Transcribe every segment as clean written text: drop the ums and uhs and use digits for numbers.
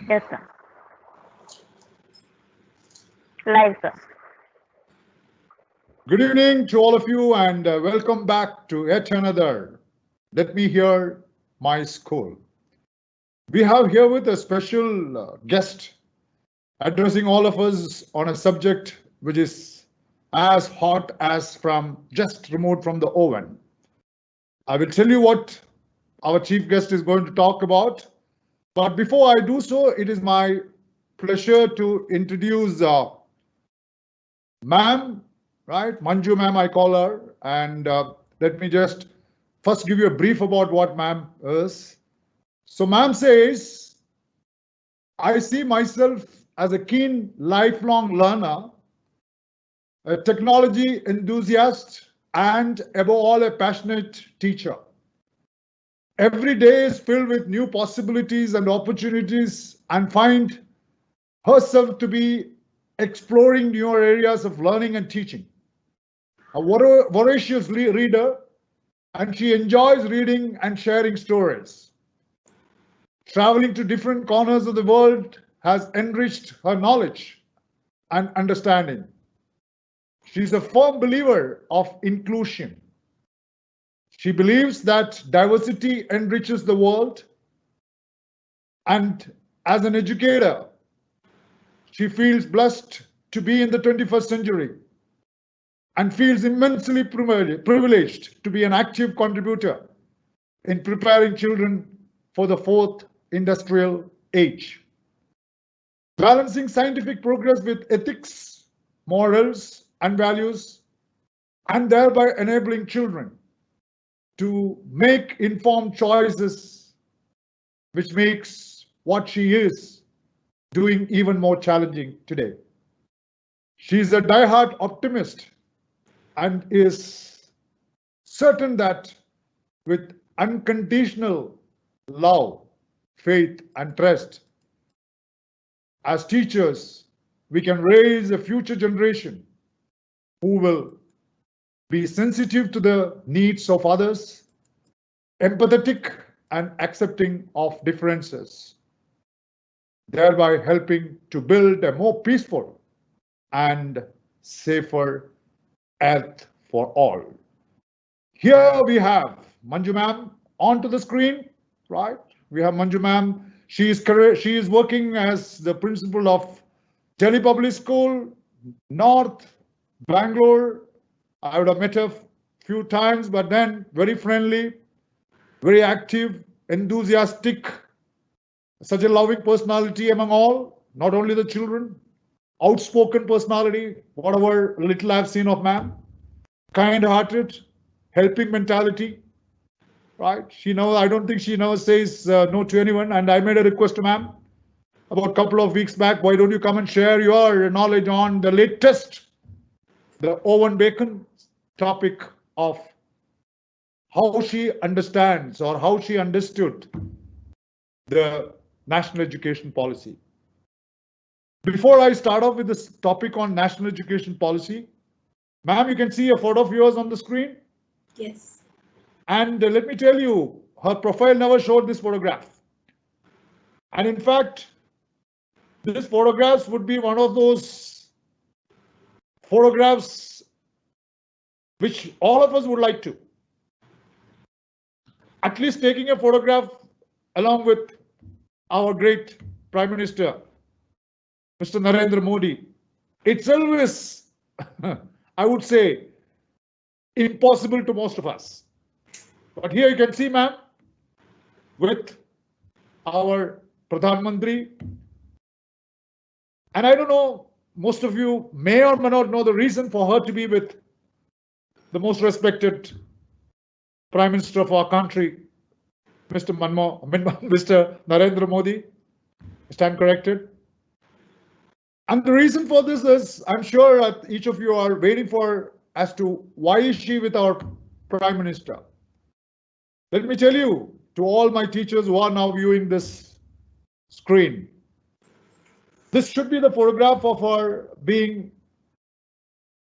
Yes, sir. Live, sir. Good evening to all of you and welcome back to yet another Let Me Hear My School. We have here with a special guest addressing all of us on a subject which is as hot as from just removed from the oven. I will tell you what our chief guest is going to talk about. But before I do so, it is my pleasure to introduce ma'am, right? Manju ma'am, I call her. And let me just first give you a brief about what ma'am is. So ma'am says, I see myself as a keen lifelong learner, a technology enthusiast, and above all, a passionate teacher. Every day is filled with new possibilities and opportunities, and find herself to be exploring newer areas of learning and teaching. A voracious reader, and she enjoys reading and sharing stories. Traveling to different corners of the world has enriched her knowledge and understanding. She's a firm believer of inclusion. She believes that diversity enriches the world, and as an educator, she feels blessed to be in the 21st century and feels immensely privileged to be an active contributor in preparing children for the fourth industrial age. Balancing scientific progress with ethics, morals, and values, and thereby enabling children to make informed choices, which makes what she is doing even more challenging today. She's a diehard optimist and is certain that with unconditional love, faith, and trust, as teachers, we can raise a future generation who will be sensitive to the needs of others, empathetic and accepting of differences, thereby helping to build a more peaceful and safer earth for all. Here we have Manju ma'am onto the screen, right? We have Manju ma'am. She is working as the principal of Delhi Public School, North, Bangalore. I would have met her a few times, but then very friendly, very active, enthusiastic, such a loving personality among all, not only the children, outspoken personality, whatever little I've seen of ma'am, kind-hearted, helping mentality, right? I don't think she never says no to anyone. And I made a request to ma'am about a couple of weeks back, why don't you come and share your knowledge on the latest, the oven bacon topic of how she understands or how she understood the national education policy. Before I start off with this topic on national education policy, ma'am, you can see a photo of yours on the screen. Yes. And let me tell you, her profile never showed this photograph. And in fact, this photograph would be one of those photographs which all of us would like to. At least taking a photograph along with our great Prime Minister, Mr. Narendra Modi, itself is, I would say, impossible to most of us. But here you can see, ma'am, with our Pradhan Mantri. And I don't know, most of you may or may not know the reason for her to be with the most respected Prime Minister of our country, Mr. Narendra Modi. Stand corrected. And the reason for this is, I'm sure that each of you are waiting for as to why is she with our Prime Minister. Let me tell you, to all my teachers who are now viewing this screen, this should be the photograph of her being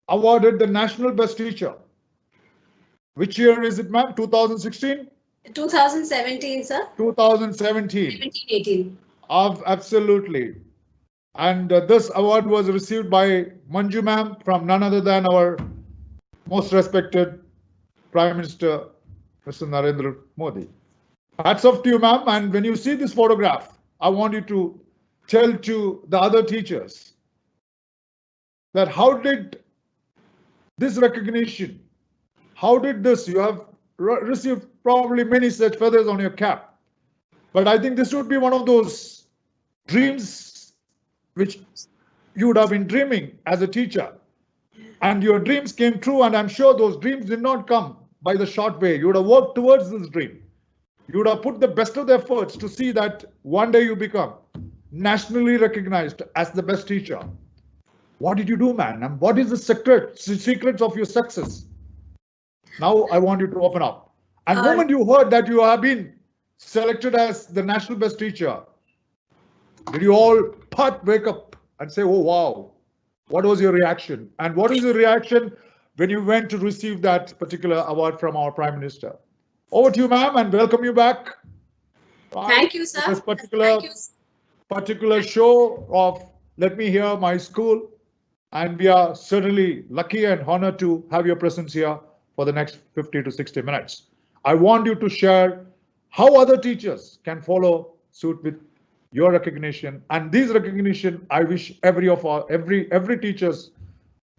awarded the National Best Teacher. Which year is it, ma'am? 2016? 2017, sir. 2017. 17-18. Absolutely. And this award was received by Manju ma'am from none other than our most respected Prime Minister, Mr. Narendra Modi. Hats off to you, ma'am. And when you see this photograph, I want you to tell to the other teachers that how did this recognition, how did this, you have received probably many such feathers on your cap, but I think this would be one of those dreams which you would have been dreaming as a teacher, and your dreams came true, and I'm sure those dreams did not come by the short way. You would have worked towards this dream. You would have put the best of the efforts to see that one day you become nationally recognized as the best teacher. What did you do, man? And what is the secrets of your success? Now I want you to open up. And the moment you heard that you have been selected as the national best teacher, did you all wake up and say, oh, wow, what was your reaction? And what is your reaction when you went to receive that particular award from our Prime Minister? Over to you, ma'am, and welcome you back. Thank you, sir. This particular show of Let Me Hear My School. And we are certainly lucky and honored to have your presence here for the next 50 to 60 minutes. I want you to share how other teachers can follow suit with your recognition. And these recognition, I wish every teachers,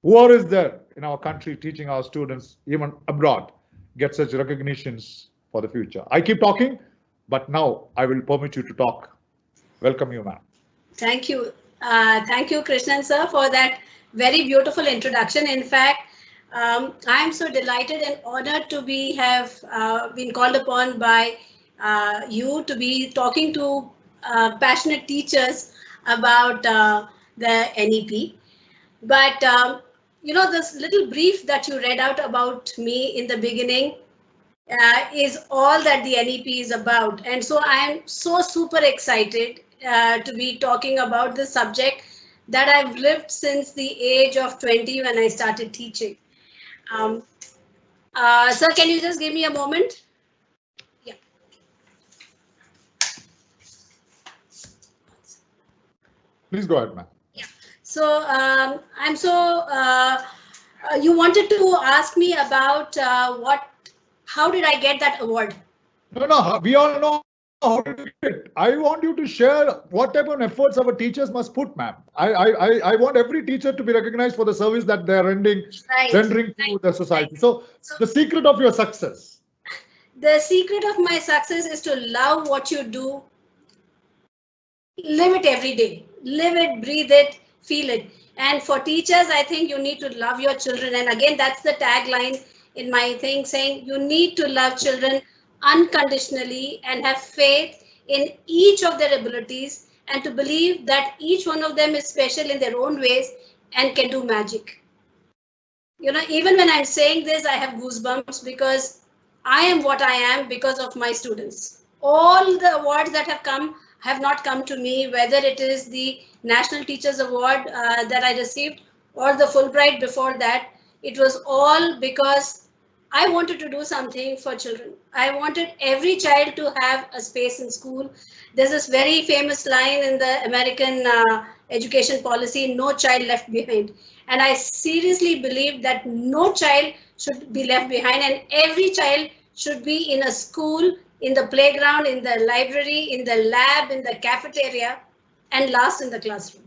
whoever is there in our country teaching our students, even abroad, get such recognitions for the future. I keep talking, but now I will permit you to talk. Welcome you, ma'am. Thank you. Thank you, Krishnan sir, for that very beautiful introduction. In fact, I am so delighted and honored to have been called upon by you to be talking to passionate teachers about the NEP. But you know, this little brief that you read out about me in the beginning is all that the NEP is about. And so I am so super excited to be talking about this subject that I've lived since the age of 20 when I started teaching. Sir, can you just give me a moment? Yeah. Please go ahead, ma'am. Yeah. So I'm so, you wanted to ask me about how did I get that award? No, we all know how to do it. I want you to share what type of efforts our teachers must put, ma'am. I want every teacher to be recognized for the service that they are rendering to the society. So the secret of your success. The secret of my success is to love what you do. Live it every day. Live it, breathe it, feel it. And for teachers, I think you need to love your children. And again, that's the tagline in my thing, saying you need to love children unconditionally and have faith in each of their abilities and to believe that each one of them is special in their own ways and can do magic. You know, even when I'm saying this, I have goosebumps because I am what I am because of my students. All the awards that have not come to me, whether it is the National Teachers Award that I received or the Fulbright before that, it was all because I wanted to do something for children. I wanted every child to have a space in school. There's this very famous line in the American education policy, no child left behind. And I seriously believe that no child should be left behind and every child should be in a school, in the playground, in the library, in the lab, in the cafeteria, and last in the classroom.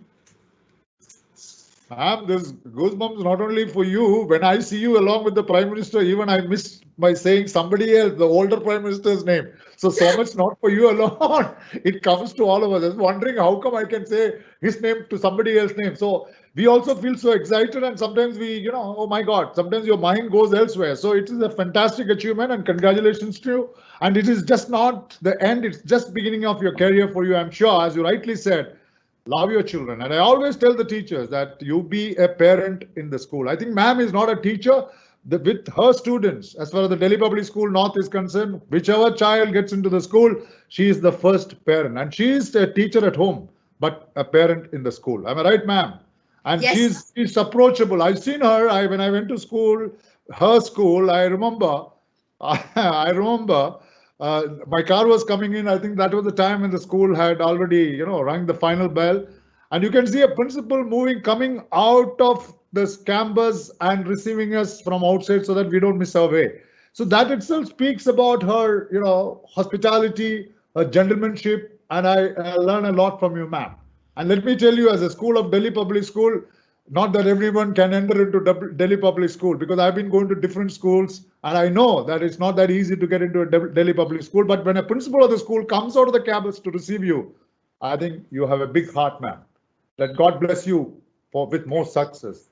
Ma'am, this goosebumps not only for you. When I see you along with the Prime Minister, even I missed by saying somebody else, the older Prime Minister's name. So much not for you alone. It comes to all of us. I was wondering how come I can say his name to somebody else's name. So we also feel so excited and sometimes we, you know, oh my God, sometimes your mind goes elsewhere. So it is a fantastic achievement and congratulations to you. And it is just not the end. It's just beginning of your career for you. I'm sure, as you rightly said, love your children. And I always tell the teachers that you be a parent in the school. I think ma'am is not a teacher. With her students, as far as the Delhi Public School North is concerned, whichever child gets into the school, she is the first parent. And she is a teacher at home, but a parent in the school. Am I right, ma'am? And yes. she's approachable. I've seen her. When I went to school, her school, I remember my car was coming in. I think that was the time when the school had already, rung the final bell. And you can see a principal coming out of this campus and receiving us from outside so that we don't miss our way. So that itself speaks about her, hospitality, her gentlemanship, and I learn a lot from you, ma'am. And let me tell you, as a school of Delhi Public School, not that everyone can enter into Delhi Public School, because I've been going to different schools and I know that it's not that easy to get into a Delhi Public School. But when a principal of the school comes out of the campus to receive you, I think you have a big heart, ma'am. That God bless you with more success.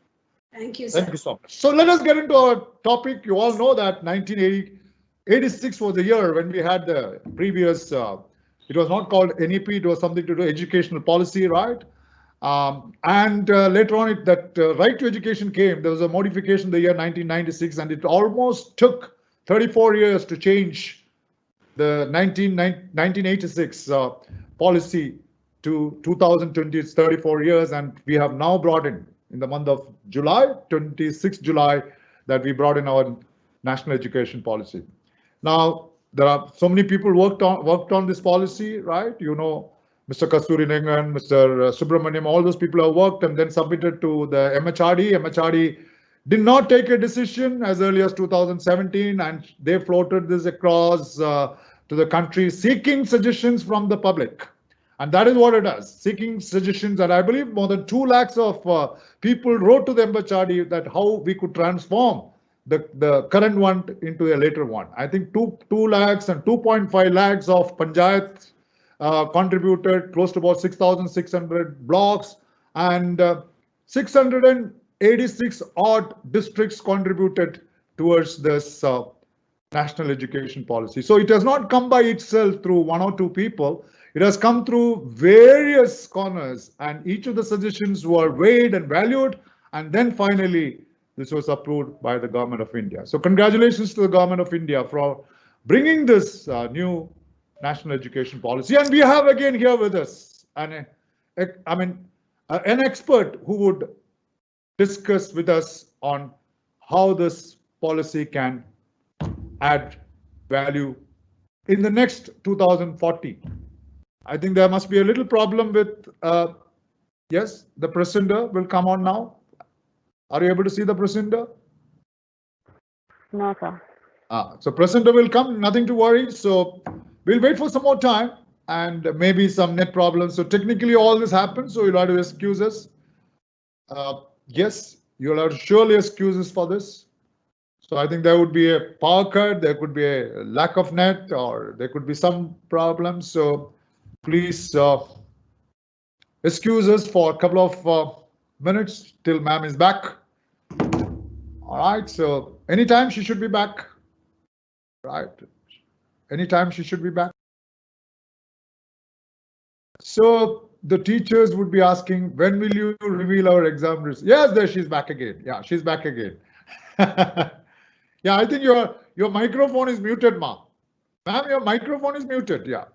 Thank you, sir. Thank you so much. So let us get into our topic. You all know that 1986 was the year when we had the previous, it was not called NEP, it was something to do educational policy, right? And later on, that right to education came. There was a modification the year 1996, and it almost took 34 years to change the 1986 policy to 2020. It's 34 years, and we have now brought in the month of July, 26th July, that we brought in our national education policy. Now, there are so many people worked on this policy, right? Mr. Kasturi Nengan, Mr. Subramaniam, all those people have worked and then submitted to the MHRD. MHRD did not take a decision as early as 2017, and they floated this across to the country, seeking suggestions from the public. And that is what it does, seeking suggestions. And I believe more than 2 lakhs of people wrote to the MHRD that how we could transform the current one into a later one. I think 2 lakhs and 2.5 lakhs of panchayats contributed, close to about 6,600 blocks, and 686 odd districts contributed towards this national education policy. So it has not come by itself through 1 or 2 people. It has come through various corners, and each of the suggestions were weighed and valued, and then finally this was approved by the Government of India. So congratulations to the Government of India for bringing this new national education policy. And we have again here with us an expert who would discuss with us on how this policy can add value in the next 2040. I think there must be a little problem with, yes, the presenter will come on now. Are you able to see the presenter? No, sir. So presenter will come, nothing to worry. So we'll wait for some more time and maybe some net problems. So technically all this happens, so you'll have to excuse us. Yes, you'll have to surely excuse us for this. So I think there would be a power cut, there could be a lack of net, or there could be some problems. So please excuse us for a couple of minutes till ma'am is back. All right, so anytime she should be back. Right, anytime she should be back. So the teachers would be asking, when will you reveal our exam results? Yes, there she's back again. Yeah, she's back again. Yeah, I think your microphone is muted, ma'am. Ma'am, your microphone is muted. Yeah.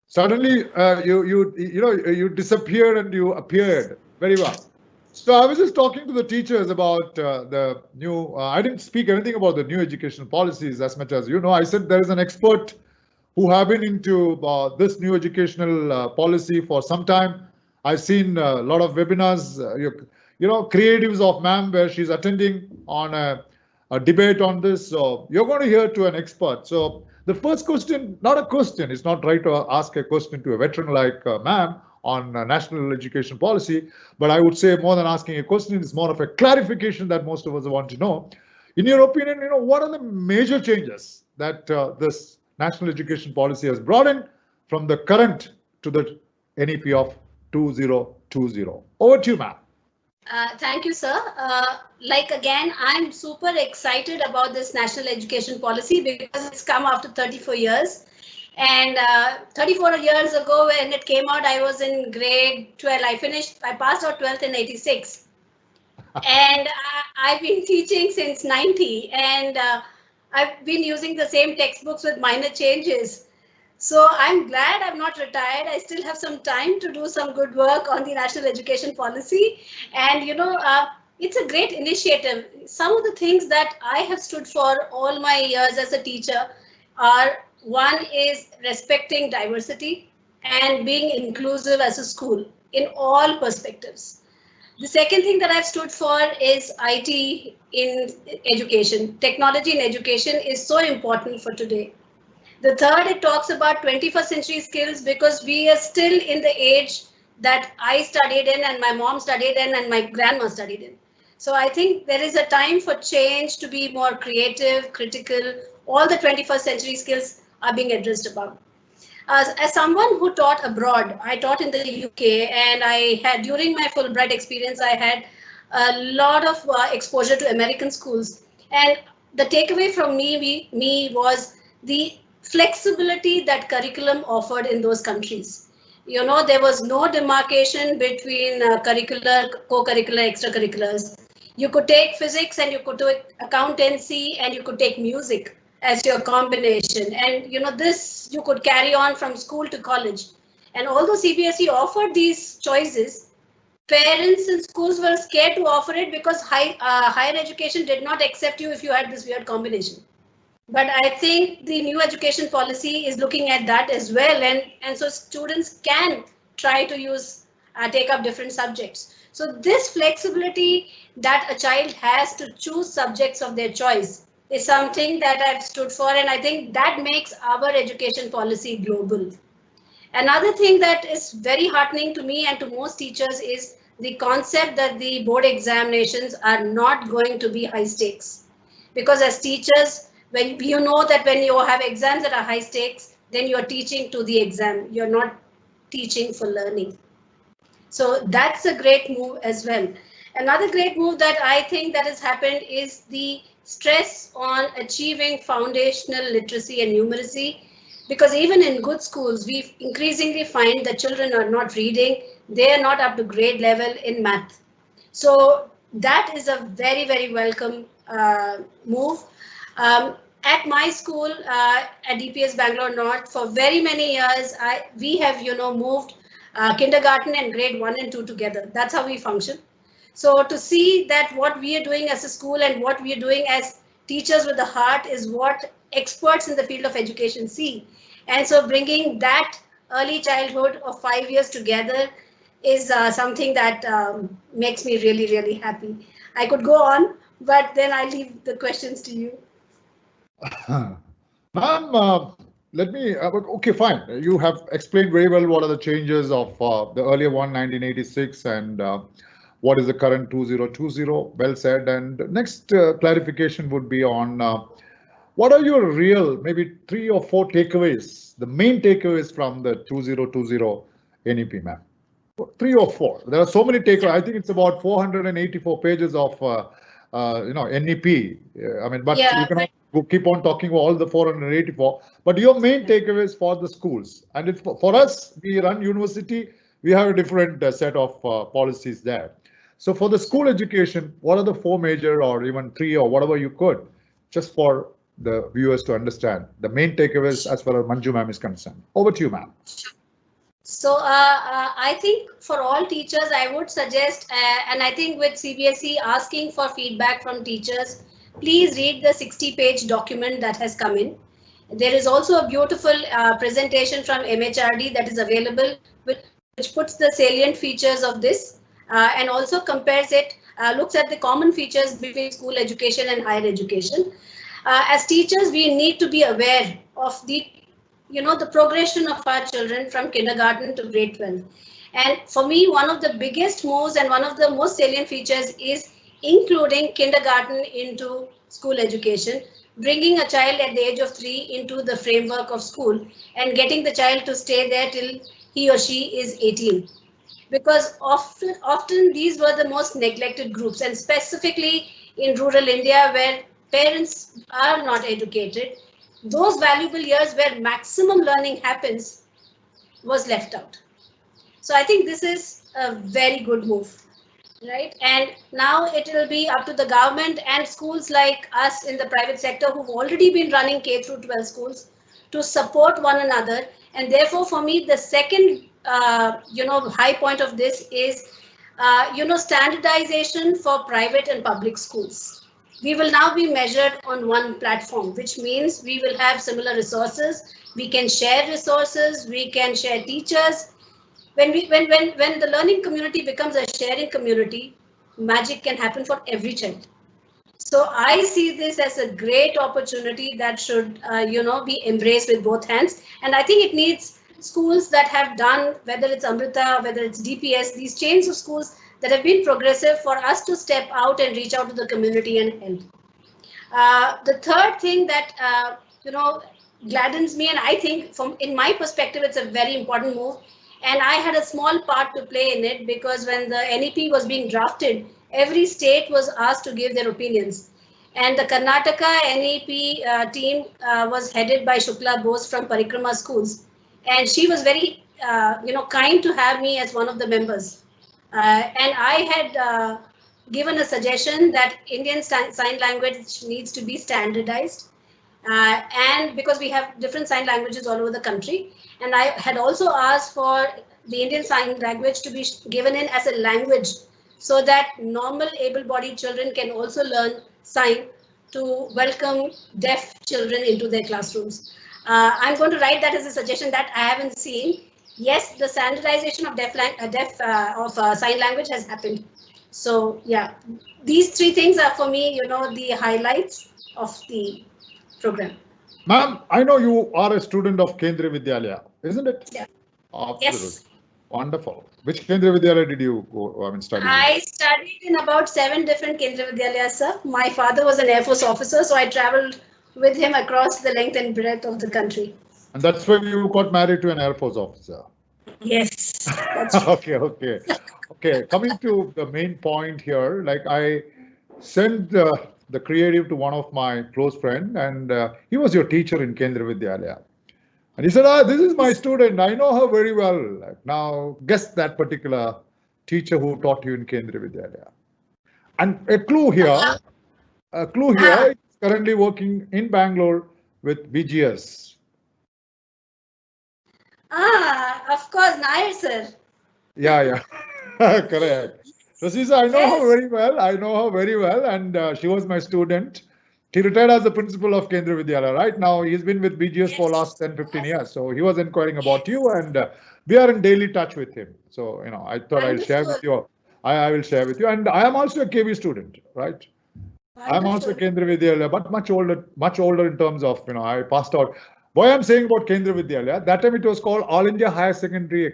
Suddenly you disappeared and you appeared. Very well. So I was just talking to the teachers about the new, I didn't speak anything about the new educational policies as much as I said there is an expert who have been into this new educational policy for some time. I've seen a lot of webinars, creatives of ma'am where she's attending on a debate on this. So you're going to hear to an expert. So the first question, not a question, it's not right to ask a question to a veteran like ma'am on national education policy, but I would say more than asking a question, it's more of a clarification that most of us want to know. In your opinion, what are the major changes that this national education policy has brought in from the current to the NEP of 2020? Over to you, ma'am. Thank you, sir. Again, I'm super excited about this national education policy because it's come after 34 years. And 34 years ago, when it came out, I was in grade 12. I passed out 12th in 86. And I've been teaching since 90. And I've been using the same textbooks with minor changes. So I'm glad I'm not retired. I still have some time to do some good work on the national education policy. And, it's a great initiative. Some of the things that I have stood for all my years as a teacher are One is respecting diversity and being inclusive as a school in all perspectives. The second thing that I've stood for is IT in education. Technology in education is so important for today. The third, it talks about 21st century skills because we are still in the age that I studied in and my mom studied in and my grandma studied in. So I think there is a time for change to be more creative, critical. All the 21st century skills are being addressed about. As someone who taught abroad, I taught in the UK and I had, during my Fulbright experience, I had a lot of exposure to American schools. And the takeaway from me was the flexibility that curriculum offered in those countries. You know, there was no demarcation between curricular, co-curricular, extracurriculars. You could take physics and you could do accountancy and you could take music as your combination. And you know, this you could carry on from school to college. And although CBSE offered these choices, parents and schools were scared to offer it because higher education did not accept you if you had this weird combination. But I think the new education policy is looking at that as well. And so students can try to take up different subjects. So this flexibility that a child has to choose subjects of their choice is something that I've stood for, and I think that makes our education policy global. Another thing that is very heartening to me and to most teachers is the concept that the board examinations are not going to be high stakes. Because as teachers, when you know that when you have exams that are high stakes, then you're teaching to the exam, you're not teaching for learning. So that's a great move as well. Another great move that I think that has happened is the stress on achieving foundational literacy and numeracy, because even in good schools, we increasingly find that children are not reading, they are not up to grade level in math. So that is a very, very welcome move. At my school, at DPS Bangalore North, for very many years, we have, moved kindergarten and grade 1 and 2 together. That's how we function. So to see that what we are doing as a school and what we are doing as teachers with the heart is what experts in the field of education see. And so bringing that early childhood of 5 years together is something that makes me really, really happy. I could go on, but then I leave the questions to you. Ma'am, let me, okay, fine. You have explained very well what are the changes of the earlier one, 1986, and what is the current 2020. Well said. And next clarification would be on what are your real, maybe 3 or 4 takeaways, the main takeaways from the 2020 NEP, ma'am? 3 or 4. There are so many takeaways. I think it's about 484 pages of NEP. I mean, but you cannot keep on talking about all the 484. But your main takeaways for the schools, and it's for us, we run university, we have a different set of policies there. So for the school education, what are the 4 major, or even 3, or whatever you could, just for the viewers to understand the main takeaways as far as Manju ma'am is concerned? Over to you, ma'am. So I think for all teachers, I would suggest, and I think with CBSE asking for feedback from teachers, please read the 60-page document that has come in. There is also a beautiful presentation from MHRD that is available, which puts the salient features of this and also compares it, looks at the common features between school education and higher education. As teachers, we need to be aware of the progression of our children from kindergarten to grade 12. And for me, one of the biggest moves and one of the most salient features is including kindergarten into school education, bringing a child at the age of 3 into the framework of school and getting the child to stay there till he or she is 18. Because often these were the most neglected groups, and specifically in rural India where parents are not educated, those valuable years where maximum learning happens was left out. So I think this is a very good move, right? And now it will be up to the government and schools like us in the private sector who've already been running K through 12 schools to support one another. And therefore, for me, the second high point of this is standardization for private and public schools. We will now be measured on one platform, which means we will have similar resources. We can share resources, we can share teachers. When the learning community becomes a sharing community, magic can happen for every child. So I see this as a great opportunity that should, be embraced with both hands. And I think it needs schools that have done, whether it's Amrita, whether it's DPS, these chains of schools that have been progressive, for us to step out and reach out to the community and help. The third thing that, gladdens me, and I think in my perspective, it's a very important move. And I had a small part to play in it, because when the NEP was being drafted, every state was asked to give their opinions. And the Karnataka NEP team was headed by Shukla Bose from Parikrama schools. And she was very, kind to have me as one of the members. And I had given a suggestion that Indian Sign Language needs to be standardized. And because we have different sign languages all over the country. And I had also asked for the Indian Sign Language to be given in as a language, so that normal able-bodied children can also learn sign to welcome deaf children into their classrooms. I'm going to write that as a suggestion that I haven't seen. Yes, the standardization of sign language has happened. So yeah, these three things are for me, the highlights of the program. Ma'am, I know you are a student of Kendriya Vidyalaya, isn't it? Yeah. Absolutely. Yes. Wonderful. Which Kendriya Vidyalaya did you go, study? I studied in about 7 different Kendriya Vidyalayas, sir. My father was an Air Force officer, so I traveled with him across the length and breadth of the country. And that's why you got married to an Air Force officer. Yes. That's true. Okay. Coming to the main point here, like I sent the creative to one of my close friends, and he was your teacher in Kendriya Vidyalaya. And he said, this is my student. I know her very well. Now, guess that particular teacher who taught you in Kendriya Vidyalaya. And a clue here, is currently working in Bangalore with VGS. Of course, Nair, sir. Yeah. Correct. So she said, I know her very well. And she was my student. He retired as the principal of Kendriya Vidyalaya. Right now, he's been with BGS for last 10-15 years. So he was inquiring about you, and we are in daily touch with him. So, I thought I'll share with you. I will share with you. And I am also a KV student, right? I'm also a Kendriya Vidyalaya, but much older in terms of, I passed out. Why I'm saying about Kendriya Vidyalaya, that time it was called All India Higher Secondary,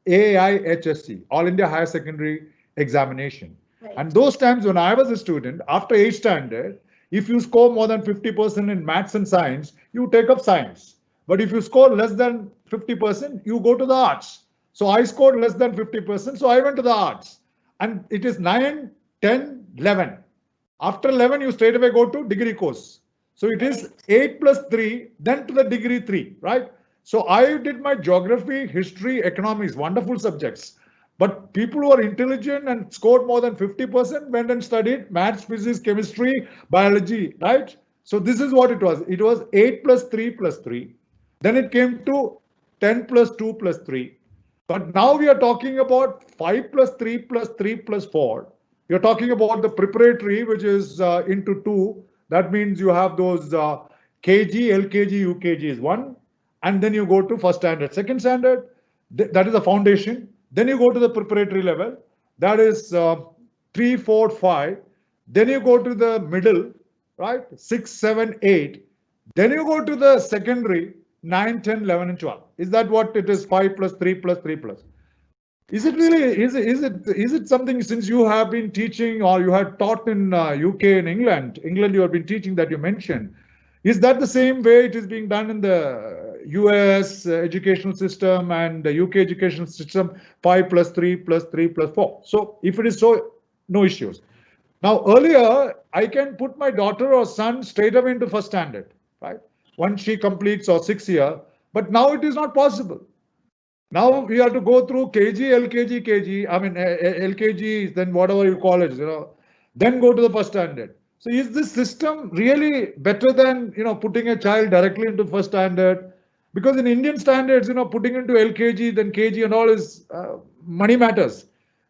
AIHSC, All India Higher Secondary Examination. Right. And those times when I was a student, after 8th standard, if you score more than 50% in maths and science, you take up science. But if you score less than 50%, you go to the arts. So I scored less than 50%, so I went to the arts. And it is 9, 10, 11. After 11, you straight away go to degree course. So it is 8 plus 3, then to the degree 3, right? So I did my geography, history, economics, wonderful subjects. But people who are intelligent and scored more than 50% went and studied maths, physics, chemistry, biology, right? So this is what it was. It was 8 plus 3 plus 3. Then it came to 10 plus 2 plus 3. But now we are talking about 5 plus 3 plus 3 plus 4. You're talking about the preparatory, which is into 2. That means you have those KG, LKG, UKG is 1. And then you go to first standard, second standard. That is the foundation. Then you go to the preparatory level. That is 3, 4, 5. Then you go to the middle, right? 6, 7, 8. Then you go to the secondary, 9, 10, 11, and 12. Is that what it is? 5 plus 3 plus 3 plus. Is it really, is it something, since you have been teaching or you had taught in UK and England you have been teaching that you mentioned, is that the same way it is being done in the US educational system and the UK educational system, 5 plus 3 plus 3 plus 4? So if it is so, no issues. Now earlier, I can put my daughter or son straight away into first standard, right? Once she completes or 6th year, but now it is not possible. Now we have to go through KG, LKG, KG, LKG, then whatever you call it, then go to the first standard. So is this system really better than, putting a child directly into first standard? Because in Indian standards, putting into LKG, then KG and all is money matters.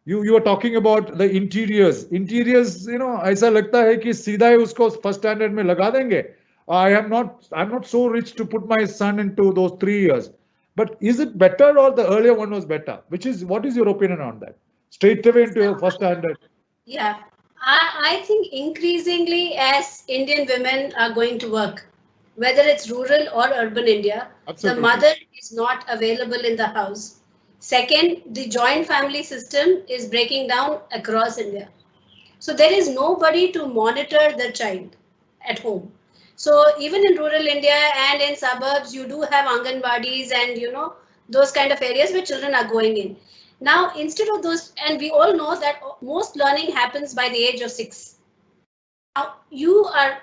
You were talking about the interiors. Interiors, ऐसा लगता है कि सीधा ही उसको first standard में लगा देंगे. I'm not so rich to put my son into those 3 years. But is it better or the earlier one was better? What is your opinion on that? Straight away into your first standard. Yeah, I think increasingly as Indian women are going to work, whether it's rural or urban India, Absolutely. the mother is not available in the house. Second, the joint family system is breaking down across India. So there is nobody to monitor the child at home. So even in rural India and in suburbs, you do have Anganwadis and those kind of areas where children are going in. Now, instead of those, and we all know that most learning happens by the age of 6. Now, you are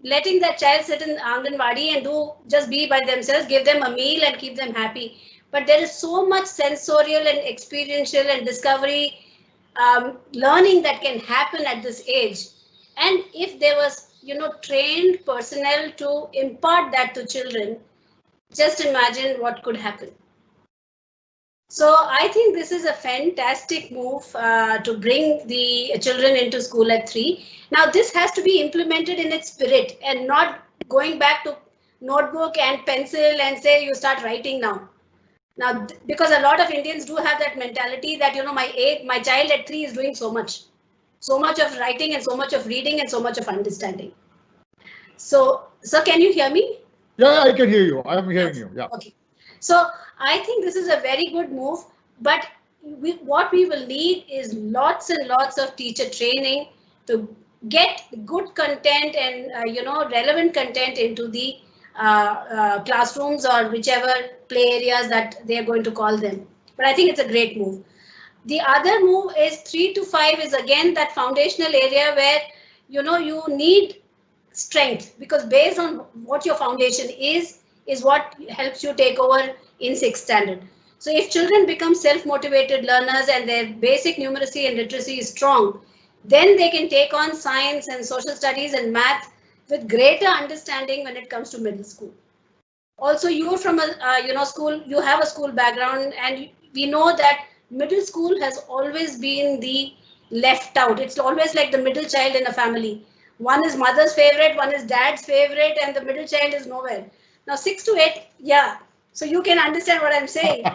letting that child sit in Anganwadi and just be by themselves, give them a meal and keep them happy. But there is so much sensorial and experiential and discovery learning that can happen at this age. And if there was, trained personnel to impart that to children, just imagine what could happen. So I think this is a fantastic move to bring the children into school at 3. Now this has to be implemented in its spirit and not going back to notebook and pencil and say you start writing now. Now, because a lot of Indians do have that mentality that, my child at 3 is doing so much of writing and so much of reading and so much of understanding. So can you hear me? Yeah, I can hear you. I am hearing you. Yeah. Okay. So I think this is a very good move, but what we will need is lots and lots of teacher training to get good content and relevant content into the classrooms or whichever play areas that they are going to call them. But I think it's a great move. The other move is 3 to 5 is again that foundational area where you need strength, because based on what your foundation is what helps you take over in 6th standard. So if children become self-motivated learners and their basic numeracy and literacy is strong, then they can take on science and social studies and math with greater understanding when it comes to middle school. Also, you're from a school, you have a school background, and we know that middle school has always been the left out. It's always like the middle child in a family. One is mother's favorite, one is dad's favorite, and the middle child is nowhere. Now 6 to 8, yeah. So you can understand what I'm saying.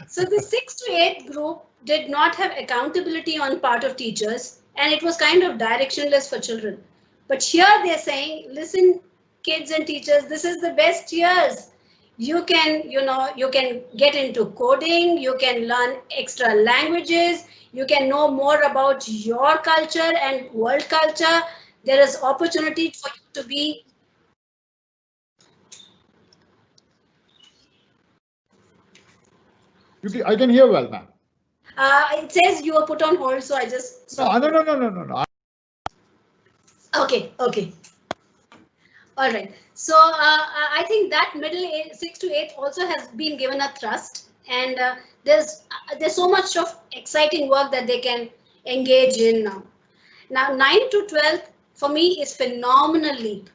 So the 6 to 8 group did not have accountability on part of teachers, and it was kind of directionless for children. But here they're saying, listen, kids and teachers, this is the best years. You can get into coding, you can learn extra languages, you can know more about your culture and world culture. There is opportunity for you to be. I can hear well now. It says you were put on hold, so I just. No. Okay. All right. So I think that middle 6 to 8 also has been given a thrust, and there's so much of exciting work that they can engage in now. Now 9 to 12 for me is phenomenal leap,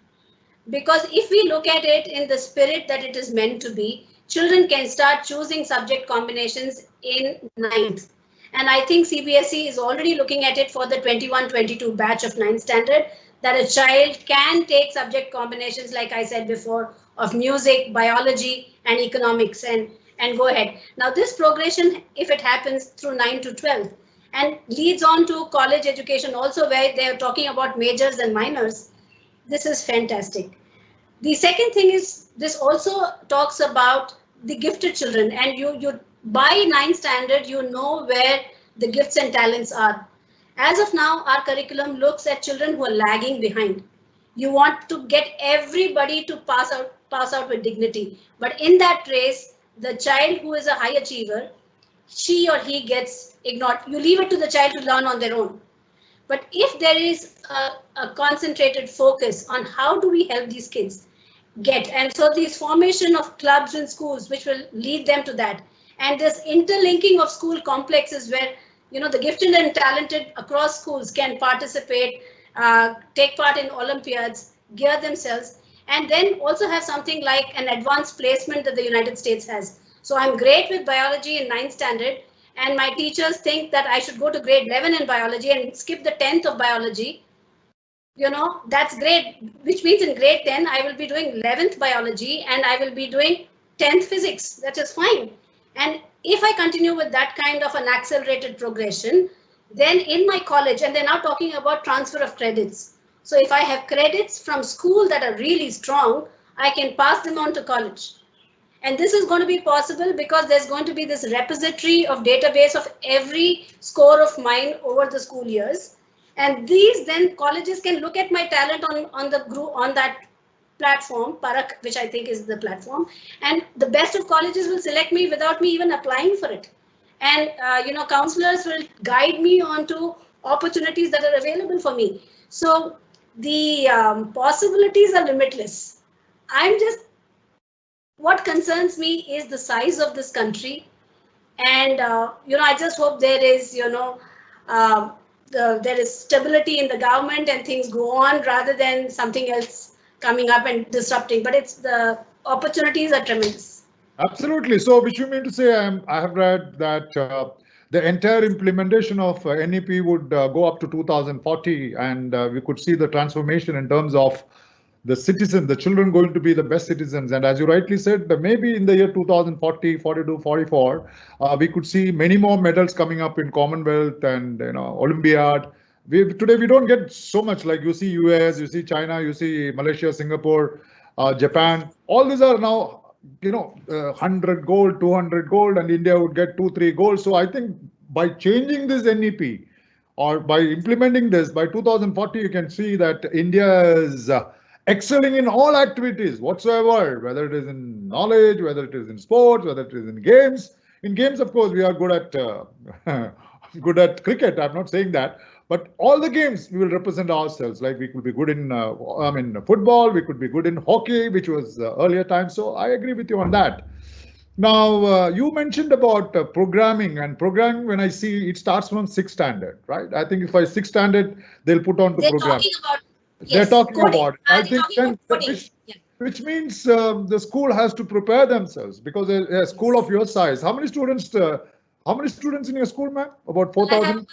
because if we look at it in the spirit that it is meant to be, children can start choosing subject combinations in 9th. And I think CBSE is already looking at it for the 21-22 batch of 9th standard, that a child can take subject combinations, like I said before, of music, biology, and economics, and go ahead. Now this progression, if it happens through 9 to 12, and leads on to college education also, where they are talking about majors and minors, this is fantastic. The second thing is, this also talks about the gifted children, and you by 9th standard, you know where the gifts and talents are. As of now, our curriculum looks at children who are lagging behind. You want to get everybody to pass out with dignity. But in that race, the child who is a high achiever, she or he gets ignored. You leave it to the child to learn on their own. But if there is a concentrated focus on how do we help these kids get, and so this formation of clubs in schools, which will lead them to that, and this interlinking of school complexes where the gifted and talented across schools can participate, take part in Olympiads, gear themselves, and then also have something like an advanced placement that the United States has. So I'm great with biology in 9th standard, and my teachers think that I should go to grade 11 in biology and skip the 10th of biology, that's great, which means in grade 10, I will be doing 11th biology and I will be doing 10th physics. That is fine. And if I continue with that kind of an accelerated progression, then in my college, and they're now talking about transfer of credits. So if I have credits from school that are really strong, I can pass them on to college. And this is going to be possible because there's going to be this repository of database of every score of mine over the school years. And these then colleges can look at my talent on the group, on that platform, Parak, which I think is the platform. And the best of colleges will select me without me even applying for it. And, counselors will guide me onto opportunities that are available for me. So the possibilities are limitless. What concerns me is the size of this country. And, I just hope there is, there is stability in the government and things go on rather than something else coming up and disrupting. But the opportunities are tremendous. Absolutely. So, which you mean to say, I have read that the entire implementation of NEP would go up to 2040, and we could see the transformation in terms of the citizens, the children going to be the best citizens. And as you rightly said, maybe in the year 2040, 42, 44, we could see many more medals coming up in Commonwealth and Olympiad. Today we don't get so much, like you see US, you see China, you see Malaysia, Singapore, Japan. All these are now 100 gold, 200 gold, and India would get 2-3 gold. So I think by changing this NEP or by implementing this, by 2040, you can see that India is excelling in all activities whatsoever, whether it is in knowledge, whether it is in sports, whether it is in games. In games, of course, we are good at cricket. I'm not saying that. But all the games, we will represent ourselves. Like we could be good in, football, we could be good in hockey, which was earlier times. So I agree with you on that. Now, you mentioned about programming, and programming, when I see it starts from 6th standard, right? I think if I 6th standard, they'll put on to program. They're talking about it. I think then, which means the school has to prepare themselves, because a school of your size, how many students in your school, ma'am? About 4,000?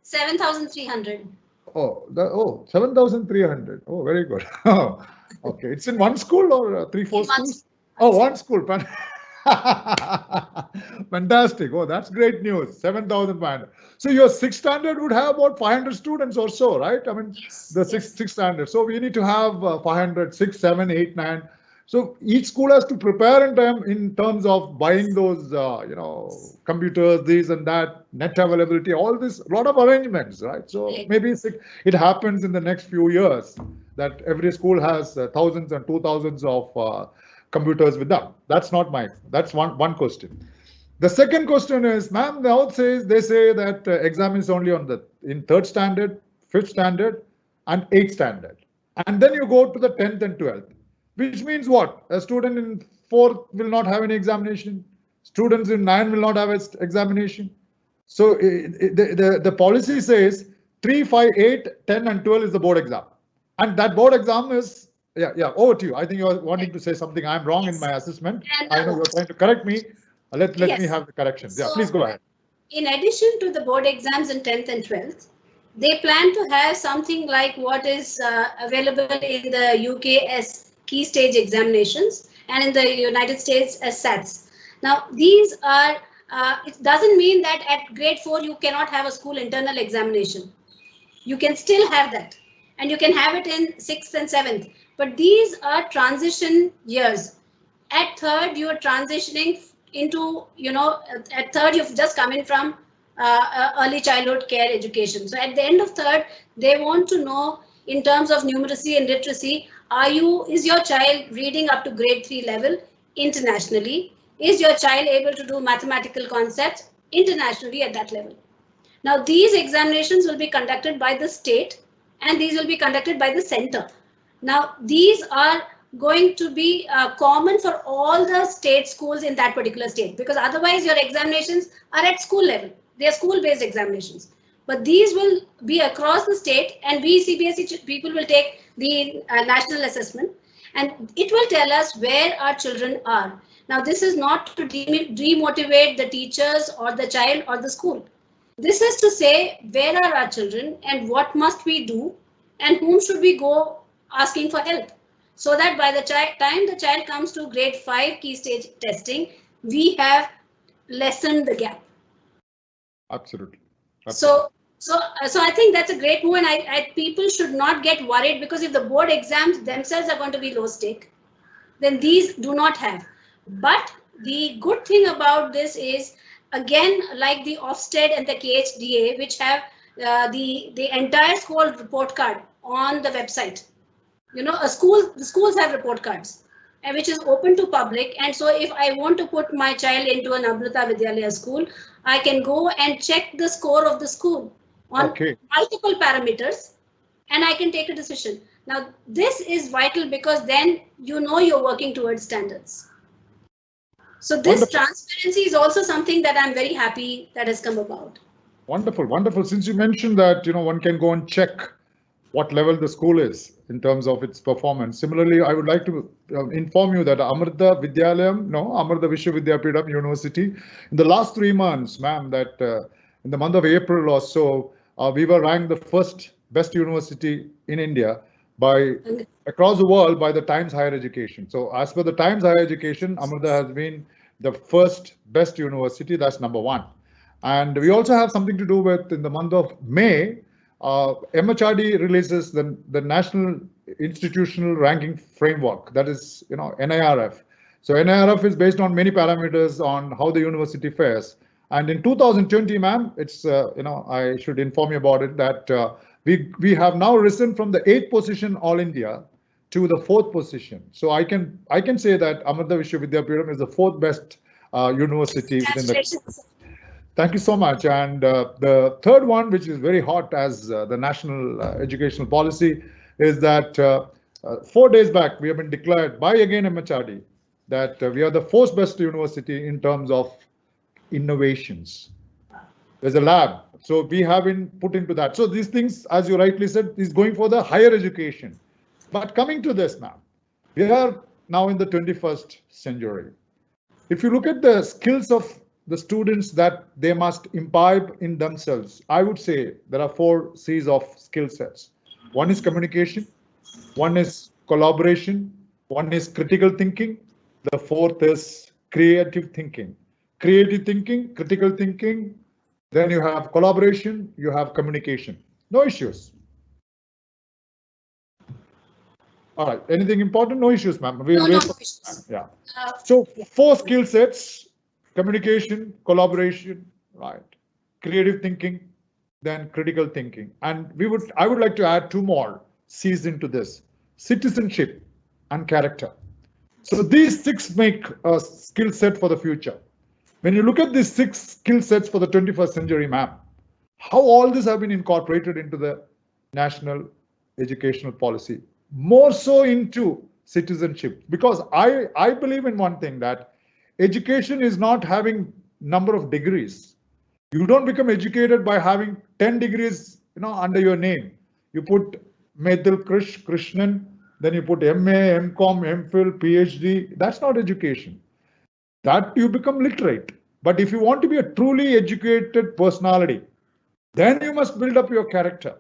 7,300. 7,300. Oh, very good. Okay. It's in one school or 3-4 schools? One school. Fantastic. Oh, that's great news. 7,500. So your 6th standard would have about 500 students or so, right? I mean, yes, the 6th standard. So we need to have 500, 6, 7, 8, 9. So each school has to prepare in terms of buying those, computers, this and that, net availability, all this, a lot of arrangements, right? So maybe it happens in the next few years that every school has thousands and 2,000s of computers with them. That's one question. The second question is, ma'am, they say that exam is only in 3rd standard, 5th standard, and 8th standard. And then you go to the 10th and 12th. Which means what? A student in 4th will not have any examination. Students in 9 will not have an examination. So the policy says 3, 5, 8, 10, and 12 is the board exam. And that board exam is, over to you. I think you're wanting to say something. I'm wrong in my assessment. I know you're trying to correct me. Let me have the corrections. Yeah, please go ahead. In addition to the board exams in 10th and 12th, they plan to have something like what is available in the UK as key stage examinations and in the United States as SATs. Now, these are, it doesn't mean that at grade 4 you cannot have a school internal examination. You can still have that, and you can have it in 6th and 7th. But these are transition years. At 3rd, you are transitioning into, at 3rd, you've just come in from early childhood care education. So at the end of 3rd, they want to know in terms of numeracy and literacy, is your child reading up to grade 3 level internationally? Is your child able to do mathematical concepts internationally at that level? Now, these examinations will be conducted by the state and these will be conducted by the center. Now, these are going to be common for all the state schools in that particular state, because otherwise your examinations are at school level. They are school-based examinations. But these will be across the state, and we CBSE people will take the national assessment, and it will tell us where our children are. Now, this is not to demotivate the teachers or the child or the school. This is to say, where are our children and what must we do and whom should we go asking for help? So that by the time the child comes to grade 5 key stage testing, we have lessened the gap. Absolutely. So I think that's a great move, and people should not get worried, because if the board exams themselves are going to be low stake, then these do not have. But the good thing about this is, again, like the Ofsted and the KHDA, which have the entire school report card on the website. You know, the schools have report cards, and which is open to public. And so if I want to put my child into an Amrita Vidyalaya school, I can go and check the score of the school on multiple parameters, and I can take a decision. Now, this is vital, because then you know you're working towards standards. So this transparency is also something that I'm very happy that has come about. Wonderful, wonderful. Since you mentioned that, you know, one can go and check what level the school is in terms of its performance. Similarly, I would like to inform you that Amrita Vishwa Vidyapeetham University, in the last 3 months, ma'am, that in the month of April or so, we were ranked the first best university in India by across the world by the Times Higher Education. So as per the Times Higher Education, Amrita has been the first best university. That's number 1. And we also have something to do with, in the month of May, MHRD releases the National Institutional Ranking Framework, that is, you know, NIRF. So NIRF is based on many parameters on how the university fares. And in 2020, ma'am, it's, you know, I should inform you about it, that we have now risen from the 8th position all India to the 4th position. So I can say that Amrita Vishwa Vidyapeetham is the 4th best university within the. Thank you so much. And the third one, which is very hot as the national educational policy, is that 4 days back, we have been declared by again MHRD that we are the 4th best university in terms of innovations. There's a lab. So we have been put into that. So these things, as you rightly said, is going for the higher education. But coming to this now, we are now in the 21st century. If you look at the skills of the students that they must imbibe in themselves, I would say there are 4 C's of skill sets. One is communication, one is collaboration, one is critical thinking, the 4th is creative thinking. Creative thinking, critical thinking, then you have collaboration, you have communication. No issues. All right, anything important? No issues, ma'am. No issues. Yeah. So 4 skill sets. Communication, collaboration, right? Creative thinking, then critical thinking. And I would like to add 2 more C's into this: citizenship and character. So these 6 make a skill set for the future. When you look at these 6 skill sets for the 21st century, ma'am, how all this have been incorporated into the national educational policy, more so into citizenship, because I believe in one thing, that education is not having number of degrees. You don't become educated by having 10 degrees, you know, under your name. You put Medhil Krishnan, then you put MA, MCom, MPhil, PhD. That's not education. That you become literate. But if you want to be a truly educated personality, then you must build up your character.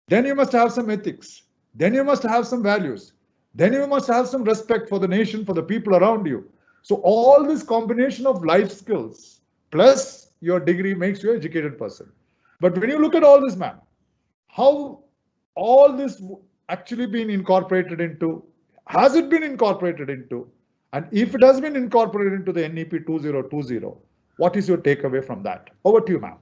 Then you must have some ethics. Then you must have some values. Then you must have some respect for the nation, for the people around you. So all this combination of life skills plus your degree makes you an educated person. But when you look at all this, ma'am, how all this actually been incorporated into, has it been incorporated into, and if it has been incorporated into the NEP 2020, what is your takeaway from that? Over to you, ma'am.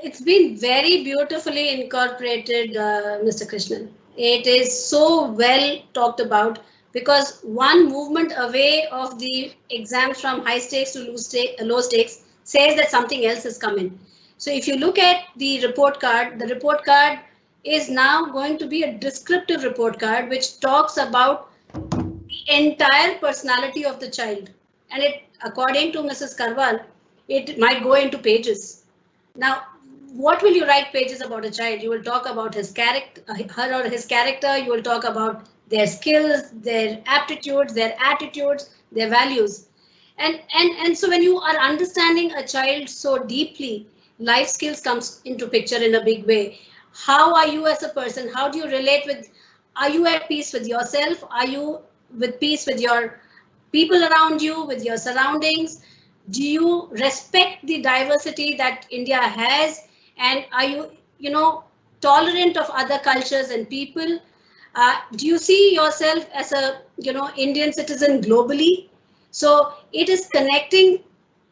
It's been very beautifully incorporated, Mr. Krishnan. It is so well talked about, because one movement away of the exams from high stakes to low stakes says that something else has come in. So if you look at the report card is now going to be a descriptive report card, which talks about the entire personality of the child. And it, according to Mrs. Karwal, it might go into pages. Now, what will you write pages about a child? You will talk about his character, her or his character. You will talk about their skills, their aptitudes, their attitudes, their values. And so when you are understanding a child so deeply, life skills comes into picture in a big way. How are you as a person? How do you relate with, are you at peace with yourself? Are you with peace with your people around you, with your surroundings? Do you respect the diversity that India has? And are you, tolerant of other cultures and people? Do you see yourself as a, Indian citizen globally? So it is connecting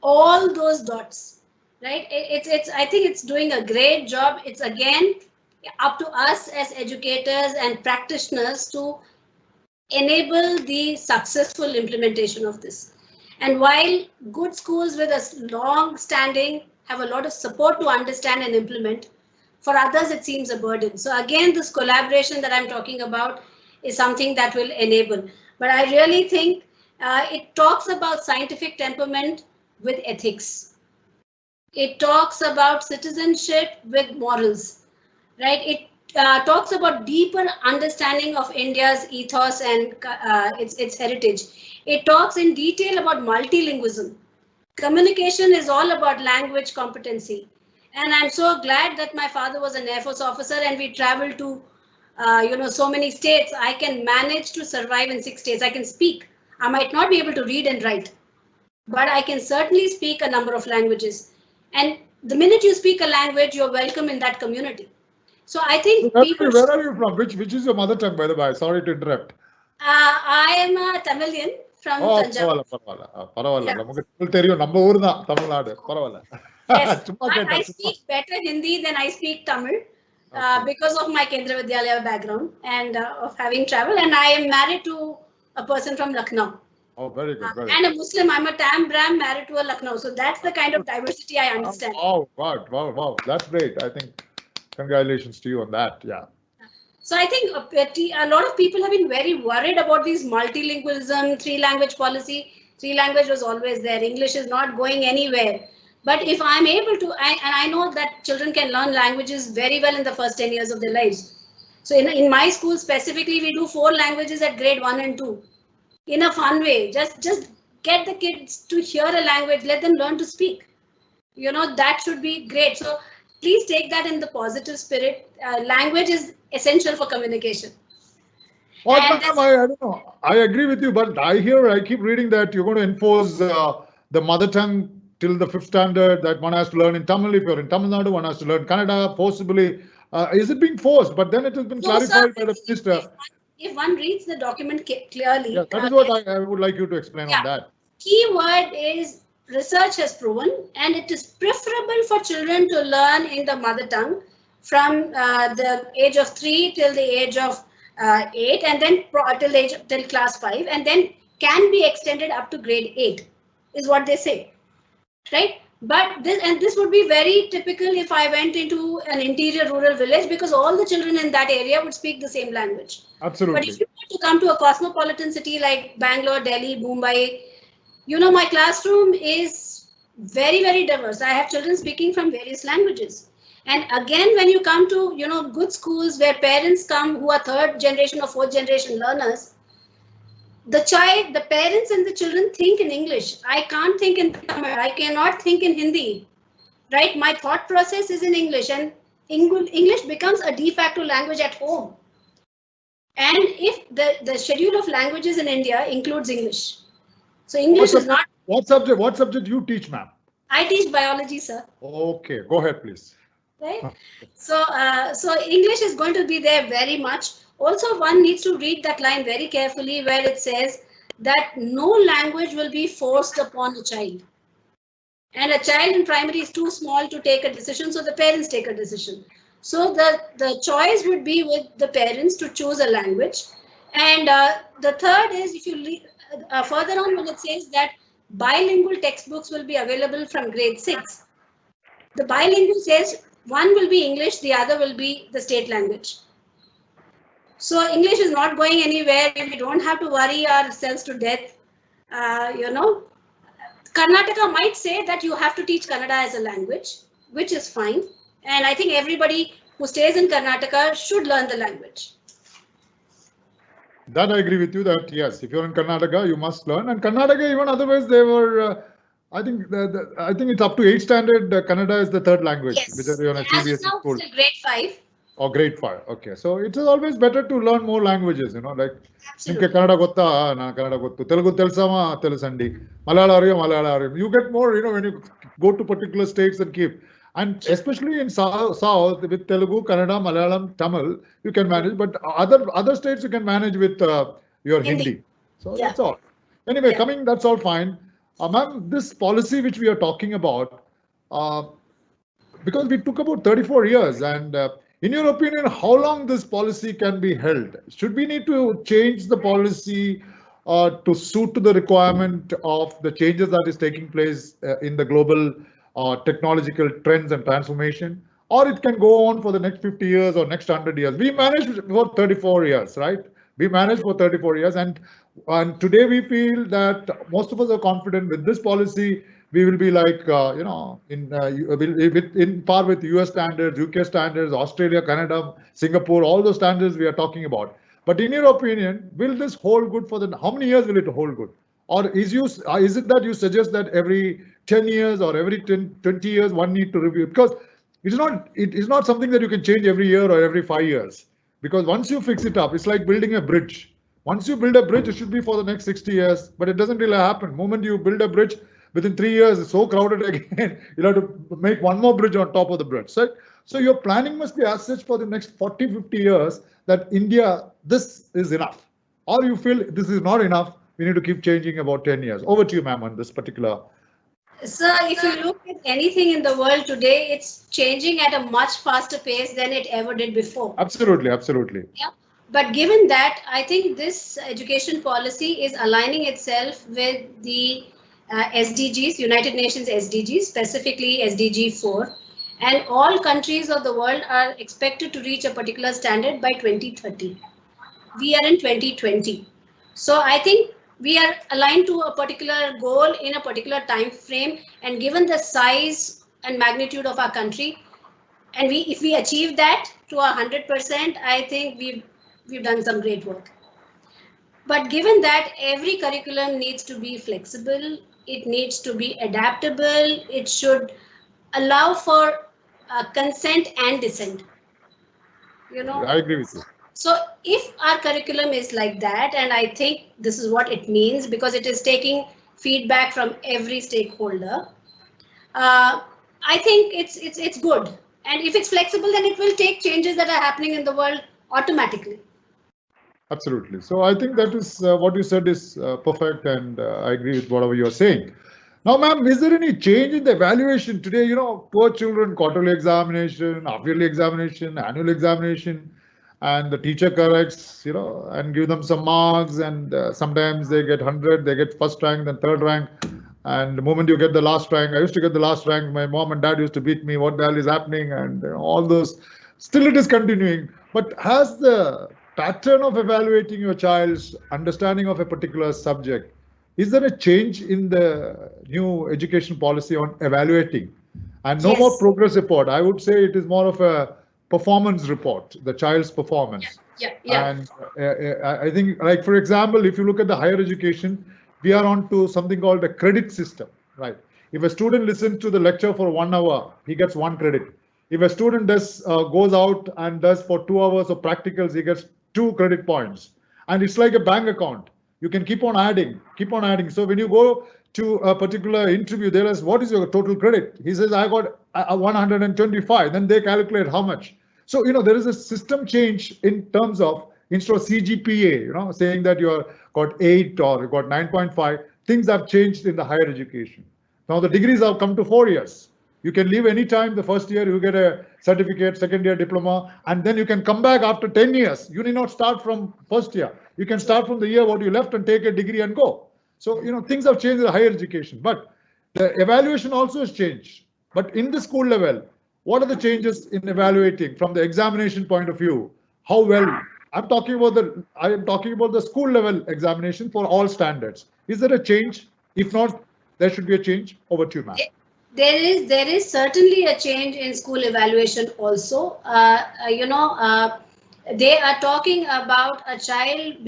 all those dots, right? It's I think it's doing a great job. It's again up to us as educators and practitioners to enable the successful implementation of this. And while good schools with a long standing have a lot of support to understand and implement, for others it seems a burden. So again, this collaboration that I'm talking about is something that will enable. But I really think it talks about scientific temperament with ethics. It talks about citizenship with morals, right? It talks about deeper understanding of India's ethos and its heritage. It talks in detail about multilingualism. Communication is all about language competency. And I'm so glad that my father was an Air Force officer and we traveled to, so many states. I can manage to survive in 6 states. I can speak. I might not be able to read and write, but I can certainly speak a number of languages. And the minute you speak a language, you're welcome in that community. So I think people. Where are you from? Which is your mother tongue, by the way? Sorry to interrupt. I am a Tamilian from Tanjore. Yes, but I speak better Hindi than I speak Tamil because of my Kendra Vidyalaya background and of having traveled. And I am married to a person from Lucknow. Oh, very good. And a Muslim. I'm a Tam Bram married to a Lucknow. So that's the kind of diversity I understand. Oh, wow. That's great. I think congratulations to you on that. Yeah. So I think a lot of people have been very worried about these multilingualism, 3-language policy. 3-language was always there. English is not going anywhere. But if I'm able to, and I know that children can learn languages very well in the first 10 years of their lives. So in my school specifically, we do 4 languages at grade 1 and 2 in a fun way. Just get the kids to hear a language, let them learn to speak. That should be great. So please take that in the positive spirit. Language is essential for communication. Well, I don't know. I agree with you, but I keep reading that you're going to enforce the mother tongue till the 5th standard, that one has to learn in Tamil. If you're in Tamil Nadu, one has to learn Kannada, forcibly. Is it being forced? But then it has been clarified by the minister. If one reads the document clearly. Yeah, that is what I would like you to explain on that. Key word is research has proven, and it is preferable for children to learn in the mother tongue from the age of 3 till the age of 8, and then till class 5, and then can be extended up to grade 8, is what they say, right? But this would be very typical if I went into an interior rural village, because all the children in that area would speak the same language. Absolutely. But if you were to come to a cosmopolitan city like Bangalore, Delhi, Mumbai, my classroom is very, very diverse. I have children speaking from various languages. And again, when you come to, good schools where parents come who are 3rd generation or 4th generation learners, the parents and the children think in English. I can't think in Tamil. I cannot think in Hindi, right? My thought process is in English, and English becomes a de facto language at home. And if the schedule of languages in India includes English. So English is not. What subject you teach, ma'am? I teach biology, sir. Okay, go ahead, please. Right. So English is going to be there very much. Also, one needs to read that line very carefully where it says that no language will be forced upon a child. And a child in primary is too small to take a decision, so the parents take a decision. So the choice would be with the parents to choose a language. And the third is, if you further on, when it says that bilingual textbooks will be available from grade 6, the bilingual says one will be English, the other will be the state language. So English is not going anywhere. We don't have to worry ourselves to death. Karnataka might say that you have to teach Kannada as a language, which is fine. And I think everybody who stays in Karnataka should learn the language. That I agree with you that yes, if you're in Karnataka, you must learn. And Karnataka, even otherwise, they were. I think I think it's up to 8th standard. Kannada is the third language, which Yes. are on a As of CBSE now, school. still grade 5. Or grade 5. Okay, so it is always better to learn more languages. Like Absolutely. Kannada gotta, na Kannada gottu, Telugu telusama, telusandi, Malayalam. You get more, when you go to particular states and keep. And especially in South with Telugu, Kannada, Malayalam, Tamil, you can manage. But other states you can manage with your Hindi. So Yeah. that's all. Anyway, Yeah. that's all fine. Ma'am, this policy which we are talking about, because we took about 34 years, and in your opinion, how long this policy can be held? Should we need to change the policy to suit to the requirement of the changes that is taking place in the global technological trends and transformation, or it can go on for the next 50 years or next 100 years? We managed for 34 years, right? We managed for 34 years, and today we feel that most of us are confident with this policy. We will be like, in par with US standards, UK standards, Australia, Canada, Singapore, all those standards we are talking about. But in your opinion, will this hold good for how many years will it hold good? Or is it that you suggest that every 10 years or every 20 years one need to review? Because it is not something that you can change every year or every 5 years. Because once you fix it up, it's like building a bridge. Once you build a bridge, it should be for the next 60 years, but it doesn't really happen. The moment you build a bridge, within 3 years, it's so crowded again, you'll have to make one more bridge on top of the bridge. Right? So your planning must be as such for the next 40, 50 years that India, this is enough. Or you feel this is not enough, we need to keep changing about 10 years. Over to you, ma'am, on this particular. Sir, if you look at anything in the world today, it's changing at a much faster pace than it ever did before. Absolutely, absolutely. Yeah. But given that, I think this education policy is aligning itself with the SDGs, United Nations SDGs, specifically SDG 4. And all countries of the world are expected to reach a particular standard by 2030. We are in 2020. So I think we are aligned to a particular goal in a particular time frame, and given the size and magnitude of our country, and if we achieve that to 100%, I think we've done some great work. But given that every curriculum needs to be flexible, it needs to be adaptable, it should allow for consent and dissent. I agree with you. So if our curriculum is like that, and I think this is what it means because it is taking feedback from every stakeholder, I think it's good. And if it's flexible, then it will take changes that are happening in the world automatically. Absolutely. So I think that is what you said is perfect, and I agree with whatever you are saying. Now, ma'am, is there any change in the evaluation today? Poor children, quarterly examination, half-yearly examination, annual examination, and the teacher corrects, and give them some marks, and sometimes they get 100, they get first rank, then third rank. And the moment you get the last rank, I used to get the last rank, my mom and dad used to beat me, what the hell is happening, and all those. Still it is continuing. But has the pattern of evaluating your child's understanding of a particular subject, is there a change in the new education policy on evaluating? And no more progress report. I would say it is more of a performance report, the child's performance. Yeah. And I think, like, for example, if you look at the higher education, we are on to something called a credit system, right? If a student listens to the lecture for 1 hour, he gets 1 credit. If a student goes out and does for 2 hours of practicals, he gets 2 credit points. And it's like a bank account. You can keep on adding. So when you go to a particular interview, they'll ask, what is your total credit? He says, I got 125. Then they calculate how much. So, there is a system change in terms of, instead of CGPA, saying that you got 8 or you got 9.5, things have changed in the higher education. Now the degrees have come to 4 years. You can leave anytime. The first year you get a certificate, second year diploma, and then you can come back after 10 years. You need not start from first year. You can start from the year what you left and take a degree and go. So, things have changed in higher education, but the evaluation also has changed. But in the school level, what are the changes in evaluating from the examination point of view? How well? I am talking about the school level examination for all standards. Is there a change? If not, there should be a change. Over to you, ma'am. There is certainly a change in school evaluation also. They are talking about a child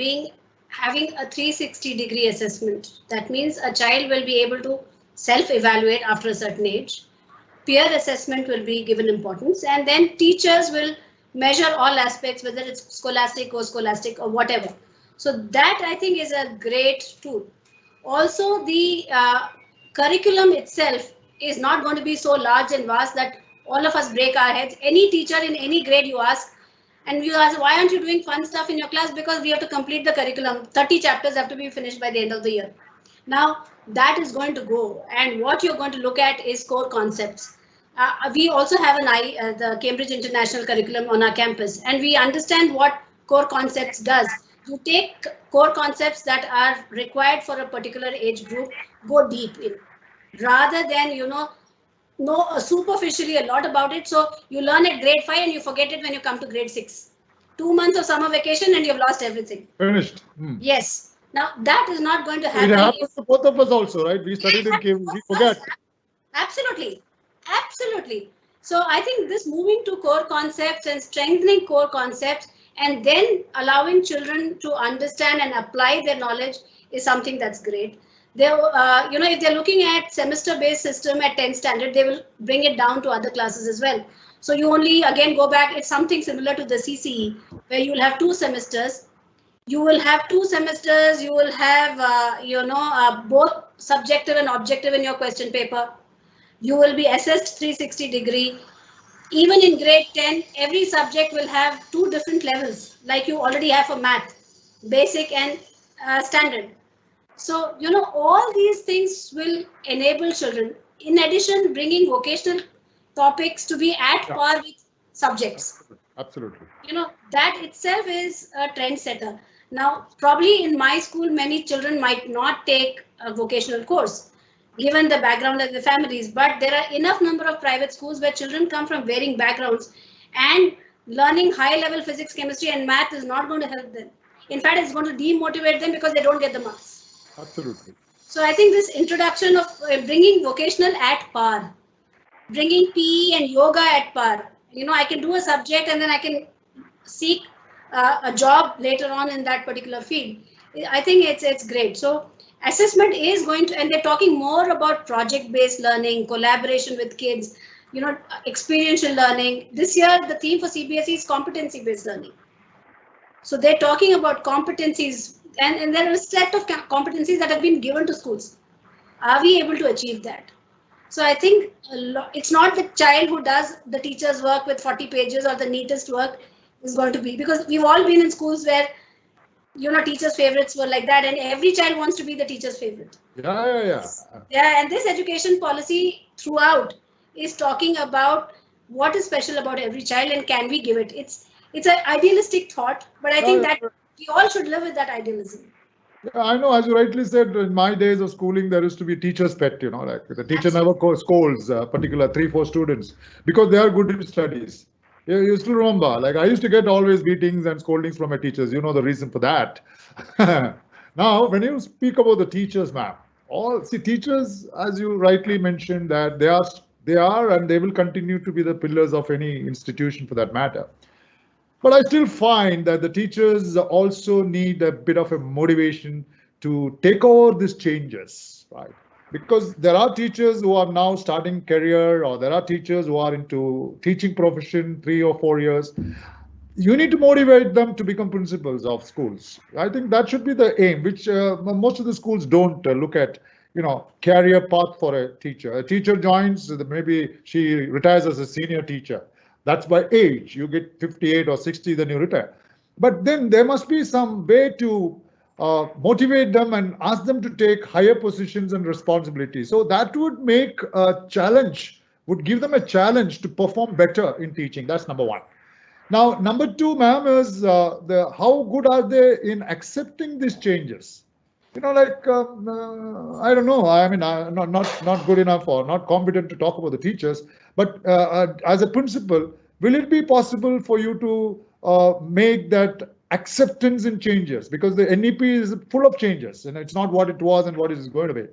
having a 360-degree assessment. That means a child will be able to self-evaluate after a certain age. Peer assessment will be given importance, and then teachers will measure all aspects, whether it's scholastic or whatever. So that, I think, is a great tool. Also, the curriculum itself is not going to be so large and vast that all of us break our heads. Any teacher in any grade you ask, and you ask, why aren't you doing fun stuff in your class? Because we have to complete the curriculum. 30 chapters have to be finished by the end of the year. Now, that is going to go. And what you're going to look at is core concepts. We also have the Cambridge International Curriculum on our campus, and we understand what core concepts does. You take core concepts that are required for a particular age group, go deep in, rather than, know superficially a lot about it. So you learn at grade 5 and you forget it when you come to grade 6. 2 months of summer vacation and you've lost everything. Finished. Yes. Now that is not going to happen. It happens to both of us also, right? We studied in Cambridge, we forget. Absolutely. Absolutely. So I think this moving to core concepts and strengthening core concepts and then allowing children to understand and apply their knowledge is something that's great. They, if they're looking at semester-based system at 10th standard, they will bring it down to other classes as well. So you only again go back. It's something similar to the CCE, where you will have 2 semesters. You will have 2 semesters. You will have both subjective and objective in your question paper. You will be assessed 360-degree. Even in grade 10, every subject will have 2 different levels, like you already have for math, basic and standard. So, all these things will enable children. In addition, bringing vocational topics to be at par with subjects. Absolutely. That itself is a trendsetter. Now, probably in my school, many children might not take a vocational course, given the background of the families, but there are enough number of private schools where children come from varying backgrounds, and learning high-level physics, chemistry, and math is not going to help them. In fact, it's going to demotivate them because they don't get the marks. Absolutely. So I think this introduction of bringing vocational at par, bringing PE and yoga at par, I can do a subject and then I can seek a job later on in that particular field. I think it's great. So assessment is going to, and they're talking more about project-based learning, collaboration with kids, experiential learning. This year, the theme for CBSE is competency-based learning. So they're talking about competencies, and there are a set of competencies that have been given to schools. Are we able to achieve that? So I think it's not the child who does the teacher's work with 40 pages or the neatest work is going to be, because we've all been in schools where, teachers' favorites were like that, and every child wants to be the teacher's favorite. Yeah. Yeah, and this education policy throughout is talking about what is special about every child and can we give it. It's an idealistic thought, but I think that we all should live with that idealism. Yeah, I know, as you rightly said, in my days of schooling, there used to be a teacher's pet, like the teacher never scolds particular 3-4 students because they are good in studies. You still remember, like I used to get always beatings and scoldings from my teachers. You know the reason for that. Now, when you speak about the teachers, ma'am, teachers, as you rightly mentioned, that they are and they will continue to be the pillars of any institution for that matter. But I still find that the teachers also need a bit of a motivation to take over these changes, right? Because there are teachers who are now starting career, or there are teachers who are into teaching profession 3 or 4 years. You need to motivate them to become principals of schools. I think that should be the aim, which most of the schools don't look at, career path for a teacher. A teacher joins, maybe she retires as a senior teacher. That's by age. You get 58 or 60, then you retire. But then there must be some way to motivate them and ask them to take higher positions and responsibilities. So that would make a challenge, would give them a challenge to perform better in teaching. That's number 1. Now, number 2, ma'am, is how good are they in accepting these changes? I don't know. I mean, I'm not good enough or not competent to talk about the teachers. But as a principal, will it be possible for you to make that acceptance in changes? Because the NEP is full of changes, and it's not what it was and what it is going to be.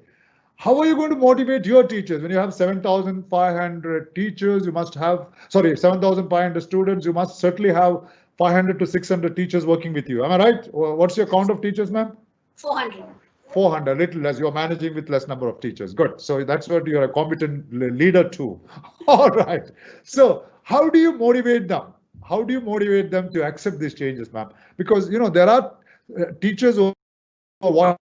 How are you going to motivate your teachers when you have 7,500 teachers? You must have, 7,500 students. You must certainly have 500 to 600 teachers working with you. Am I right? What's your count of teachers, ma'am? 400. 400, little less. You're managing with less number of teachers. Good. So that's what you're a competent leader too. All right. So how do you motivate them? How do you motivate them to accept these changes, ma'am? Because, there are teachers who are,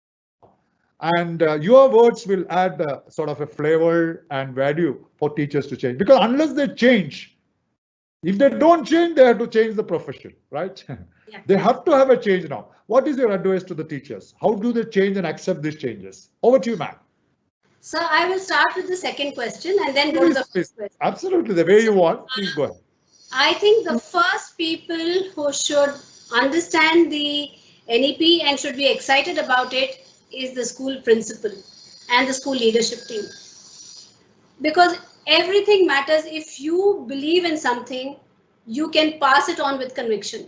and your words will add sort of a flavor and value for teachers to change. Because unless they change, if they don't change, they have to change the profession, right? Yeah. They have to have a change now. What is your advice to the teachers? How do they change and accept these changes? Over to you, ma'am. So I will start with the second question and then go to the first question. Absolutely, the way you want. Please go ahead. I think the first people who should understand the NEP and should be excited about it is the school principal and the school leadership team. Because everything matters. If you believe in something, you can pass it on with conviction.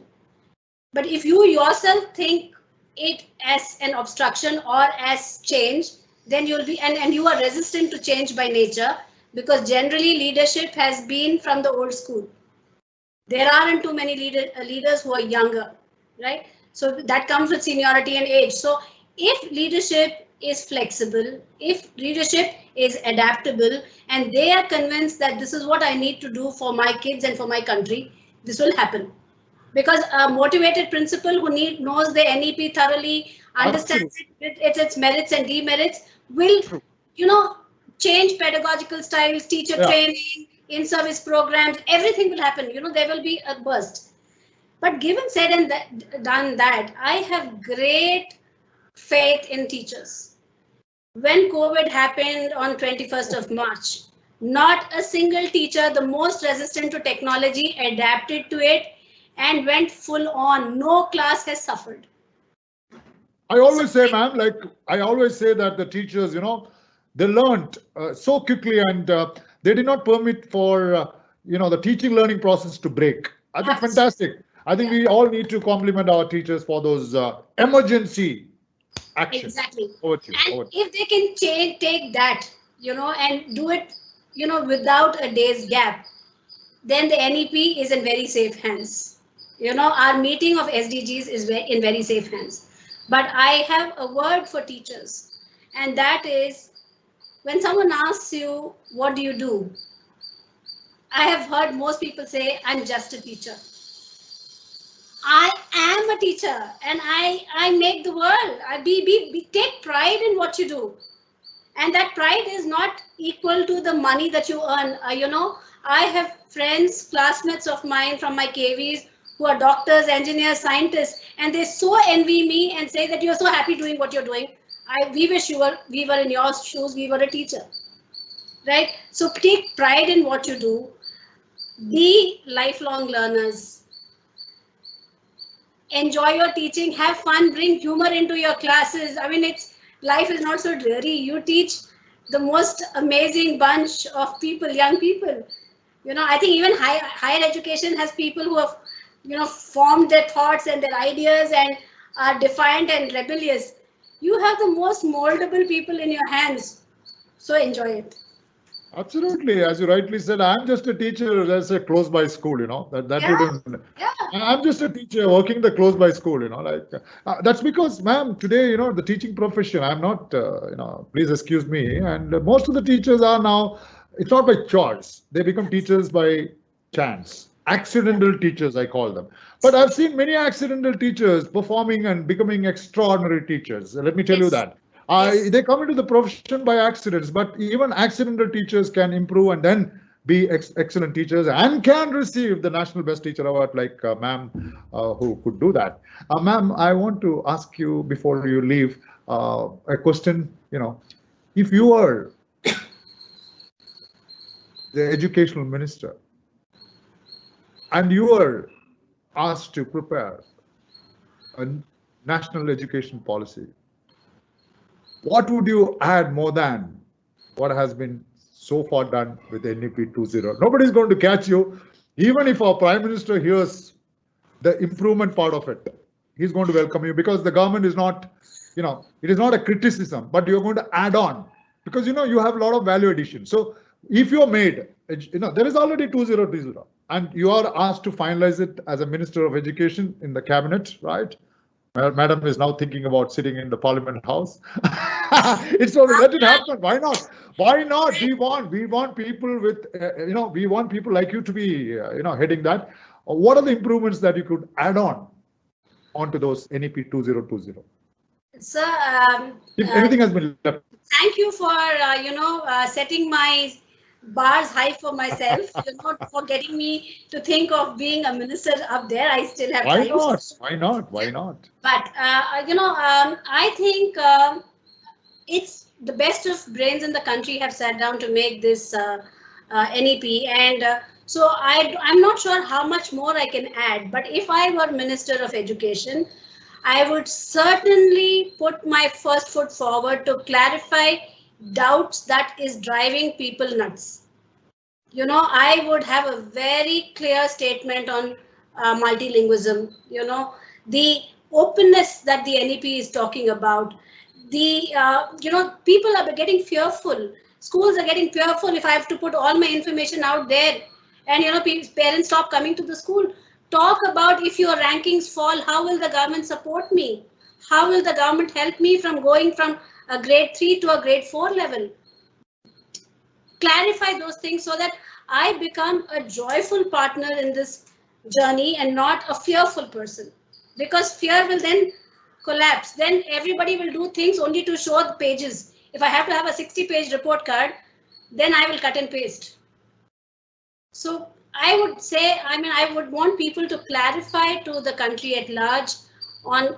But if you yourself think it as an obstruction or as change, then you'll be, and you are resistant to change by nature, because generally leadership has been from the old school. There aren't too many leaders who are younger, right? So that comes with seniority and age. So if leadership is flexible, if leadership is adaptable, and they are convinced that this is what I need to do for my kids and for my country, this will happen. Because a motivated principal who knows the NEP thoroughly, understands its merits and demerits, will, change pedagogical styles, teacher training, in-service programs, everything will happen. There will be a burst. But given said and done that, I have great faith in teachers. When COVID happened on 21st of March, not a single teacher, the most resistant to technology, adapted to it and went full on. No class has suffered. I always say, ma'am, I always say that the teachers, they learned so quickly, and they did not permit for, the teaching learning process to break. I think fantastic. I think we all need to compliment our teachers for those emergency actions. Exactly. If they can take that, and do it, without a day's gap, then the NEP is in very safe hands. Our meeting of SDGs is in very safe hands. But I have a word for teachers, and that is, when someone asks you, what do you do? I have heard most people say, I'm just a teacher. I am a teacher, and I make the world. Take pride in what you do. And that pride is not equal to the money that you earn. I have friends, classmates of mine from my KVs who are doctors, engineers, scientists, and they so envy me and say that you're so happy doing what you're doing. We wish we were in your shoes, we were a teacher, right? So take pride in what you do. Be lifelong learners. Enjoy your teaching, have fun, bring humor into your classes. Life is not so dreary. You teach the most amazing bunch of people, young people. I think even higher education has people who have, formed their thoughts and their ideas and are defiant and rebellious. You have the most moldable people in your hands. So enjoy it. Absolutely. As you rightly said, I'm just a teacher. That's a close by school, I'm just a teacher working the close by school, that's because, ma'am, today, the teaching profession, I'm not, please excuse me. And most of the teachers are now, it's not by choice. They become teachers by chance. Accidental teachers, I call them. But I've seen many accidental teachers performing and becoming extraordinary teachers. Let me tell you that. They come into the profession by accidents, but even accidental teachers can improve and then be excellent teachers and can receive the National Best Teacher Award, like ma'am, who could do that. Ma'am, I want to ask you before you leave a question. If you are the educational minister and you are asked to prepare a national education policy, what would you add more than what has been so far done with NEP 2.0? Nobody's going to catch you. Even if our Prime Minister hears the improvement part of it, he's going to welcome you, because the government is not, it is not a criticism, but you're going to add on, because, you have a lot of value addition. So if you're made, there is already 2020, and you are asked to finalize it as a Minister of Education in the cabinet, right? Madam is now thinking about sitting in the Parliament House. It's so let it happen. Why not? Why not? We want people with, we want people like you to be, heading that. What are the improvements that you could add on onto those NEP 2020? Sir, If anything has been left. thank you for setting my bars high for myself. For getting me to think of being a minister up there. I still have Why time. not? Why not? Why not? But I think it's the best of brains in the country have sat down to make this NEP, and so I'm not sure how much more I can add. But if I were Minister of Education, I would certainly put my first foot forward to clarify doubts that is driving people nuts. I would have a very clear statement on multilingualism, the openness that the NEP is talking about. People are getting fearful. Schools are getting fearful if I have to put all my information out there, and parents stop coming to the school. Talk about if your rankings fall, how will the government support me? How will the government help me from going from a grade 3 to a grade 4 level? Clarify those things so that I become a joyful partner in this journey and not a fearful person. Because fear will then collapse. Then everybody will do things only to show the pages. If I have to have a 60-page report card, then I will cut and paste. So I would say, I would want people to clarify to the country at large on,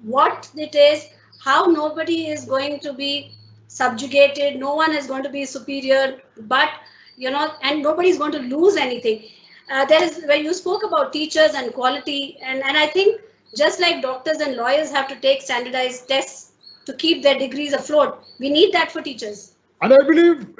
what it is, how nobody is going to be subjugated, no one is going to be superior, but, and nobody is going to lose anything. When you spoke about teachers and quality, and I think just like doctors and lawyers have to take standardized tests to keep their degrees afloat, we need that for teachers. And I believe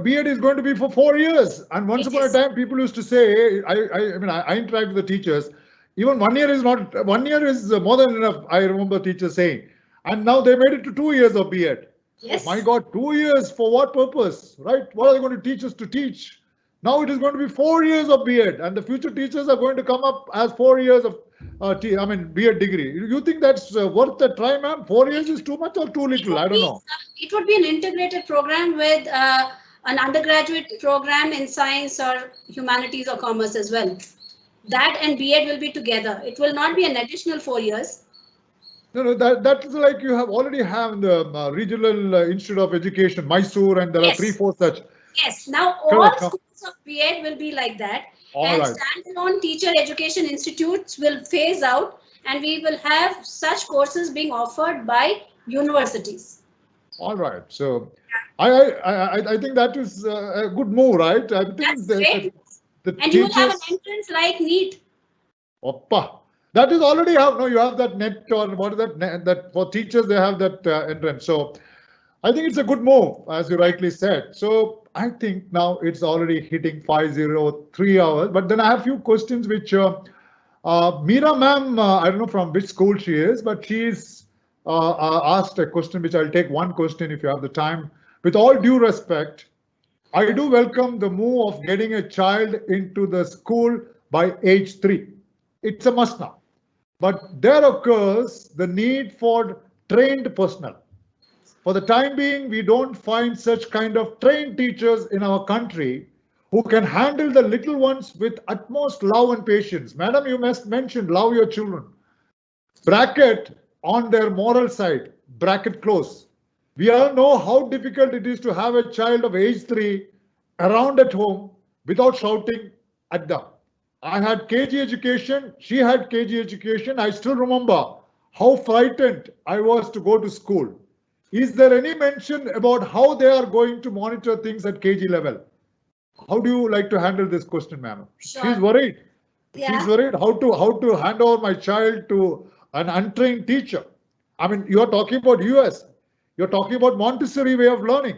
B.Ed is going to be for 4 years. And once upon a time, people used to say, I interact with the teachers. Even 1 year is not, 1 year is more than enough. I remember teachers saying, and now they made it to 2 years of B.Ed. Yes. Oh my God, 2 years for what purpose, right? What are they going to teach us to teach? Now it is going to be 4 years of B.Ed, and the future teachers are going to come up as 4 years of B.Ed degree. You think that's worth the try, ma'am? 4 years is too much or too little? I don't know. It would be an integrated program with an undergraduate program in science or humanities or commerce as well. That and B.Ed will be together. It will not be an additional 4 years. No, that's like you already have the Regional Institute of Education, Mysore, and there are 3-4 such. Yes, now all schools of B.Ed will be like that. And standalone teacher education institutes will phase out, and we will have such courses being offered by universities. All right. So I think that is a good move, right? I think that's great. And you will have an entrance like NEET. Oppa. That is already have. No, you have that NET, or what is that? That for teachers, they have that entrance. So I think it's a good move, as you rightly said. So I think now it's already hitting 503 hours. But then I have a few questions which Meera ma'am, I don't know from which school she is, but she's asked a question which I'll take one question if you have the time. With all due respect, I do welcome the move of getting a child into the school by age 3. It's a must now. But there occurs the need for trained personnel. For the time being, we don't find such kind of trained teachers in our country who can handle the little ones with utmost love and patience. Madam, you must mention love your children. Bracket on their moral side, bracket close. We all know how difficult it is to have a child of age 3 around at home without shouting at them. I had KG education, she had KG education. I still remember how frightened I was to go to school. Is there any mention about how they are going to monitor things at KG level? How do you like to handle this question, ma'am? Sure. She's worried. Yeah. She's worried how to hand over my child to an untrained teacher. I mean, you are talking about US. You're talking about Montessori way of learning,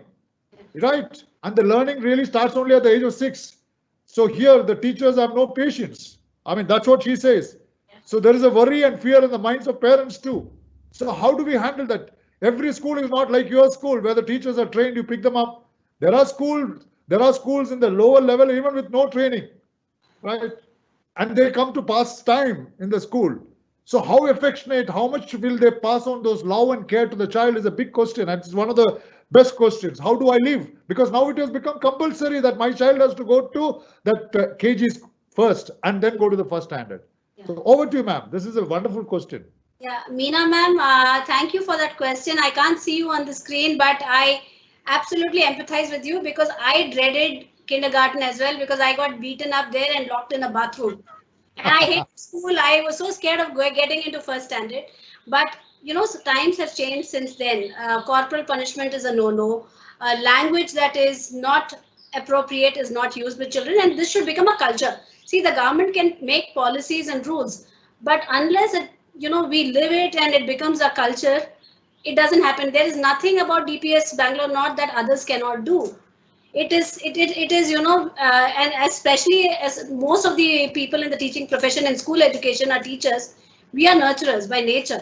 right? And the learning really starts only at the age of 6. So here the teachers have no patience. I mean, that's what she says. So there is a worry and fear in the minds of parents too. So how do we handle that? Every school is not like your school where the teachers are trained, you pick them up. There are schools There are schools in the lower level even with no training, right? And they come to pass time in the school. So how affectionate, how much will they pass on those love and care to the child is a big question. And it's one of the best questions. How do I live? Because now it has become compulsory that my child has to go to that KGs first and then go to the first standard. Yeah. So over to you, ma'am. This is a wonderful question. Yeah, Meena ma'am, thank you for that question. I can't see you on the screen, but I absolutely empathize with you because I dreaded kindergarten as well because I got beaten up there and locked in a bathroom. And I hate school. I was so scared of getting into first standard. But, you know, so times have changed since then. Corporal punishment is a no-no. Language that is not appropriate is not used with children. And this should become a culture. See, the government can make policies and rules. But unless it, you know, we live it and it becomes a culture, it doesn't happen. There is nothing about DPS Bangalore North that others cannot do. It is, you know, and especially as most of the people in the teaching profession and school education are teachers, we are nurturers by nature.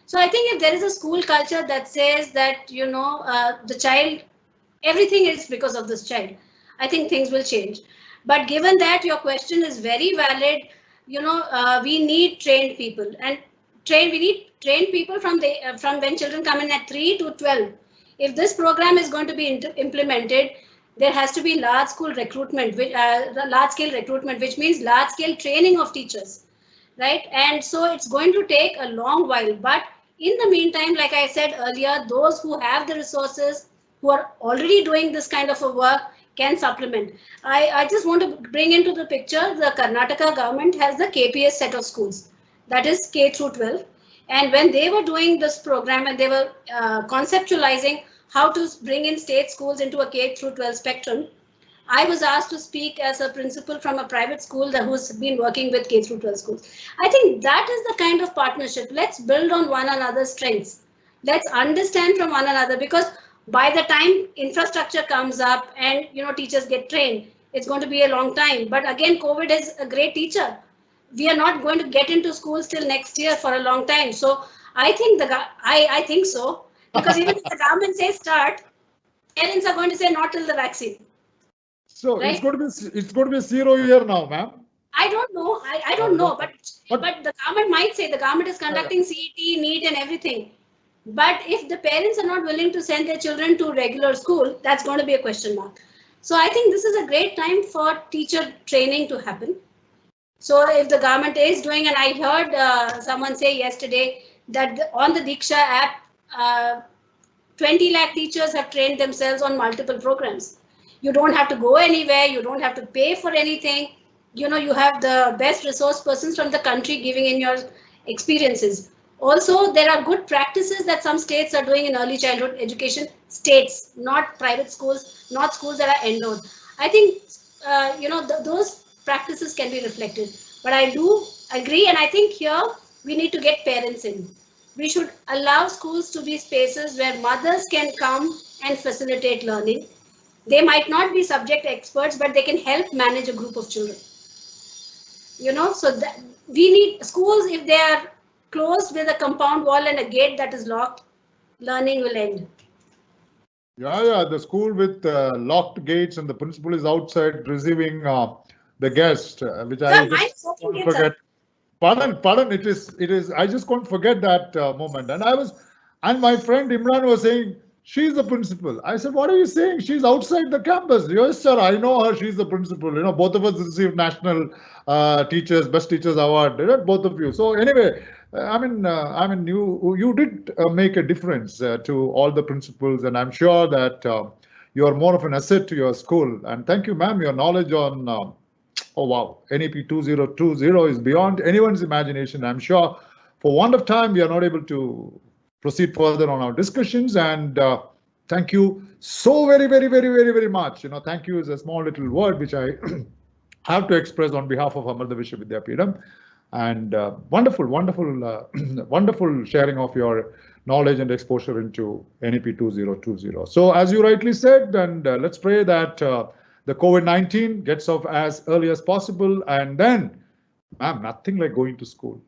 So I think if there is a school culture that says that, you know, the child, everything is because of this child, I think things will change. But given that your question is very valid, you know, we need trained people and we need trained people from when children come in at 3 to 12. If this program is going to be implemented, there has to be large scale recruitment, which means large scale training of teachers, right? And so it's going to take a long while. But in the meantime, like I said earlier, those who have the resources, who are already doing this kind of a work, can supplement. I just want to bring into the picture, the Karnataka government has the KPS set of schools, that is K through 12. And when they were doing this program and they were conceptualizing how to bring in state schools into a K through 12 spectrum, I was asked to speak as a principal from a private school who's been working with K through 12 schools. I think that is the kind of partnership. Let's build on one another's strengths. Let's understand from one another, because by the time infrastructure comes up and, you know, teachers get trained, it's going to be a long time. But again, COVID is a great teacher. We are not going to get into schools till next year for a long time. So I think I think so, because even if the government says start, parents are going to say not till the vaccine. So right? it's going to be a 0 year now, ma'am. I don't know. I don't know, but the government might say the government is conducting CET, NEET, and everything. But if the parents are not willing to send their children to regular school, that's going to be a question mark. So I think this is a great time for teacher training to happen. So if the government is doing, and I heard someone say yesterday that on the Diksha app, 20 lakh teachers have trained themselves on multiple programs. You don't have to go anywhere. You don't have to pay for anything. You know, you have the best resource persons from the country giving in your experiences. Also, there are good practices that some states are doing in early childhood education. States, not private schools, not schools that are endowed. I think, you know, those practices can be reflected. But I do agree, and I think here we need to get parents in. We should allow schools to be spaces where mothers can come and facilitate learning. They might not be subject experts, but they can help manage a group of children. You know, so that we need schools, if they are closed with a compound wall and a gate that is locked, learning will end. Yeah, the school with locked gates and the principal is outside receiving the guest, which I just won't forget. Pardon, it is. I just can't forget that moment. And my friend Imran was saying, she's the principal. I said, what are you saying? She's outside the campus. Yes, sir, I know her. She's the principal. You know, both of us received National Best Teachers Award, both of you. So anyway, I mean, you did make a difference to all the principals, and I'm sure that you are more of an asset to your school. And thank you, ma'am. Your knowledge on, oh wow, NEP 2020 is beyond anyone's imagination. I'm sure for want of time, we are not able to proceed further on our discussions. And thank you so very much. You know, thank you is a small little word which I have to express on behalf of Amrita Vishwavidyapeetham. And wonderful sharing of your knowledge and exposure into NEP 2020. So as you rightly said, and let's pray that the COVID-19 gets off as early as possible. And then, ma'am, nothing like going to school.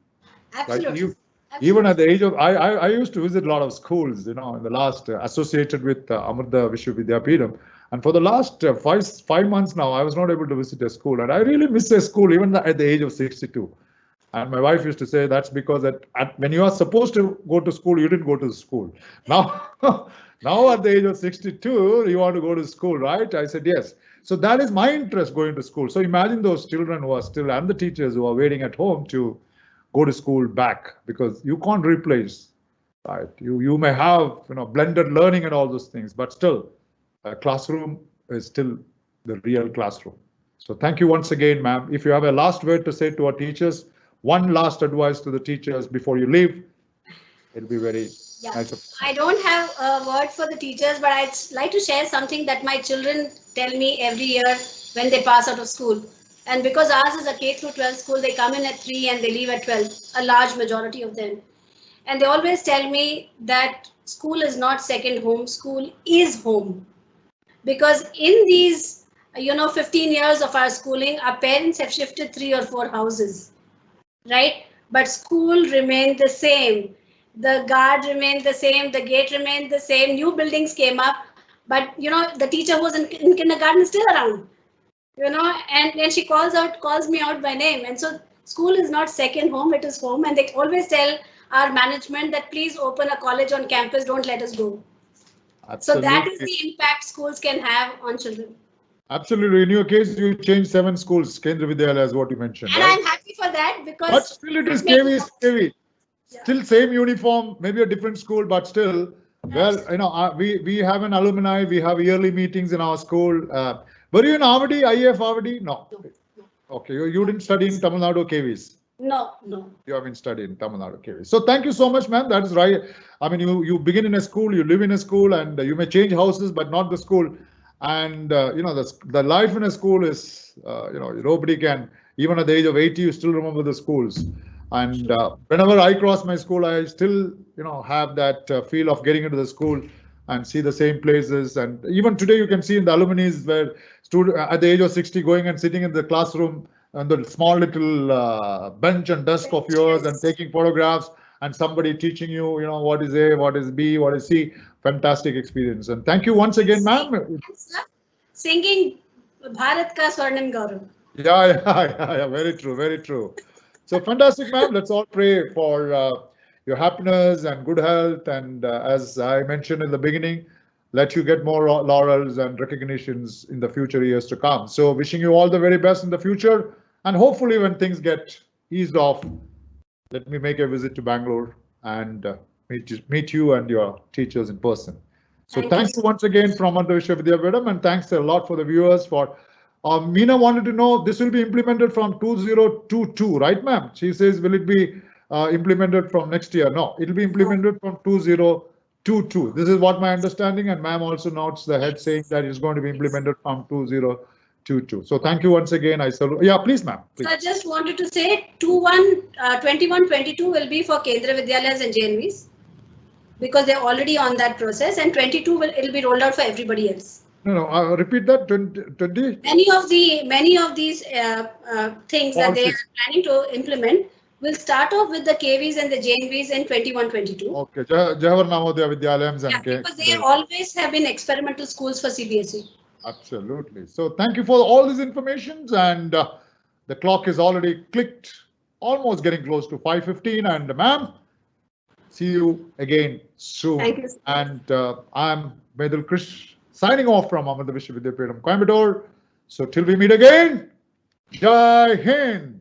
Absolutely. Right? Even at the age of, I used to visit a lot of schools, you know, in the last associated with Amrita Vishwavidyapeetham. And for the last 5 months now, I was not able to visit a school, and I really miss a school even at the age of 62. And my wife used to say that's because when you are supposed to go to school, you didn't go to school. Now, now at the age of 62, you want to go to school, right? I said yes. So that is my interest, going to school. So imagine those children who are still, and the teachers who are waiting at home to go to school back, because you can't replace, right? You may have blended learning and all those things, but still, a classroom is still the real classroom. So thank you once again, ma'am. If you have a last word to say to our teachers, one last advice to the teachers before you leave, it'll be very nice. I don't have a word for the teachers, but I'd like to share something that my children tell me every year when they pass out of school. And because ours is a K through 12 school, they come in at 3 and they leave at 12, a large majority of them. And they always tell me that school is not second home, school is home. Because in these 15 years of our schooling, our parents have shifted 3 or 4 houses, right? But school remained the same. The guard remained the same, the gate remained the same, new buildings came up, but the teacher who was in kindergarten is still around, and she calls me out by name. And so school is not second home, it is home. And they always tell our management that please open a college on campus, don't let us go. Absolutely. So that is the impact schools can have on children. Absolutely. In your case, you changed 7 schools, Kendra Vidyalaya is what you mentioned. And right? I'm happy for that, because. But still it is KV. Yeah. Still same uniform, maybe a different school, but still, well, we have an alumni, we have yearly meetings in our school. Were you in Avadi, IF Avadi? No. Okay, you didn't study in Tamil Nadu KVs? No. You haven't studied in Tamil Nadu KVs. So thank you so much, ma'am. That is right. I mean, you begin in a school, you live in a school, and you may change houses, but not the school. And, the life in a school is, nobody can, even at the age of 80, you still remember the schools. And whenever I cross my school, I still, have that feel of getting into the school and see the same places. And even today, you can see in the alumni where students at the age of 60 going and sitting in the classroom and the small little bench and desk of yours and taking photographs, and somebody teaching you, what is A, what is B, what is C. Fantastic experience. And thank you once again, ma'am. Singing Bharat Ka Swarnim Gaurav. Yeah, very true, very true. So fantastic, ma'am. Let's all pray for your happiness and good health. And as I mentioned in the beginning, let you get more laurels and recognitions in the future years to come. So wishing you all the very best in the future. And hopefully when things get eased off, let me make a visit to Bangalore and meet you and your teachers in person. So thanks once again from Amrita Vishwavidyapitham, and thanks a lot for the viewers for. Meena wanted to know, this will be implemented from 2022, right, ma'am? She says, will it be implemented from next year? No, it will be implemented from 2022. This is what my understanding, and ma'am also notes the head saying that it's going to be implemented from 2022. So thank you once again. I salute. Yeah, please, ma'am. So I just wanted to say 21-22 will be for Kendra Vidyalayas and JNVs, because they're already on that process, and 22 it'll be rolled out for everybody else. No, repeat that. 20. Many of these things that they are planning to implement will start off with the KVs and the JNVs in 21-22. Okay, Jawahar Navodaya Vidyalayams and because they always have been experimental schools for CBSE. Absolutely. So thank you for all these informations, and the clock is already clicked, almost getting close to 5:15. And ma'am, see you again soon. Thank you. And I'm Medul Krish, signing off from Amrita Vishwavidyapitham, Coimbatore. So till we meet again, Jai Hind.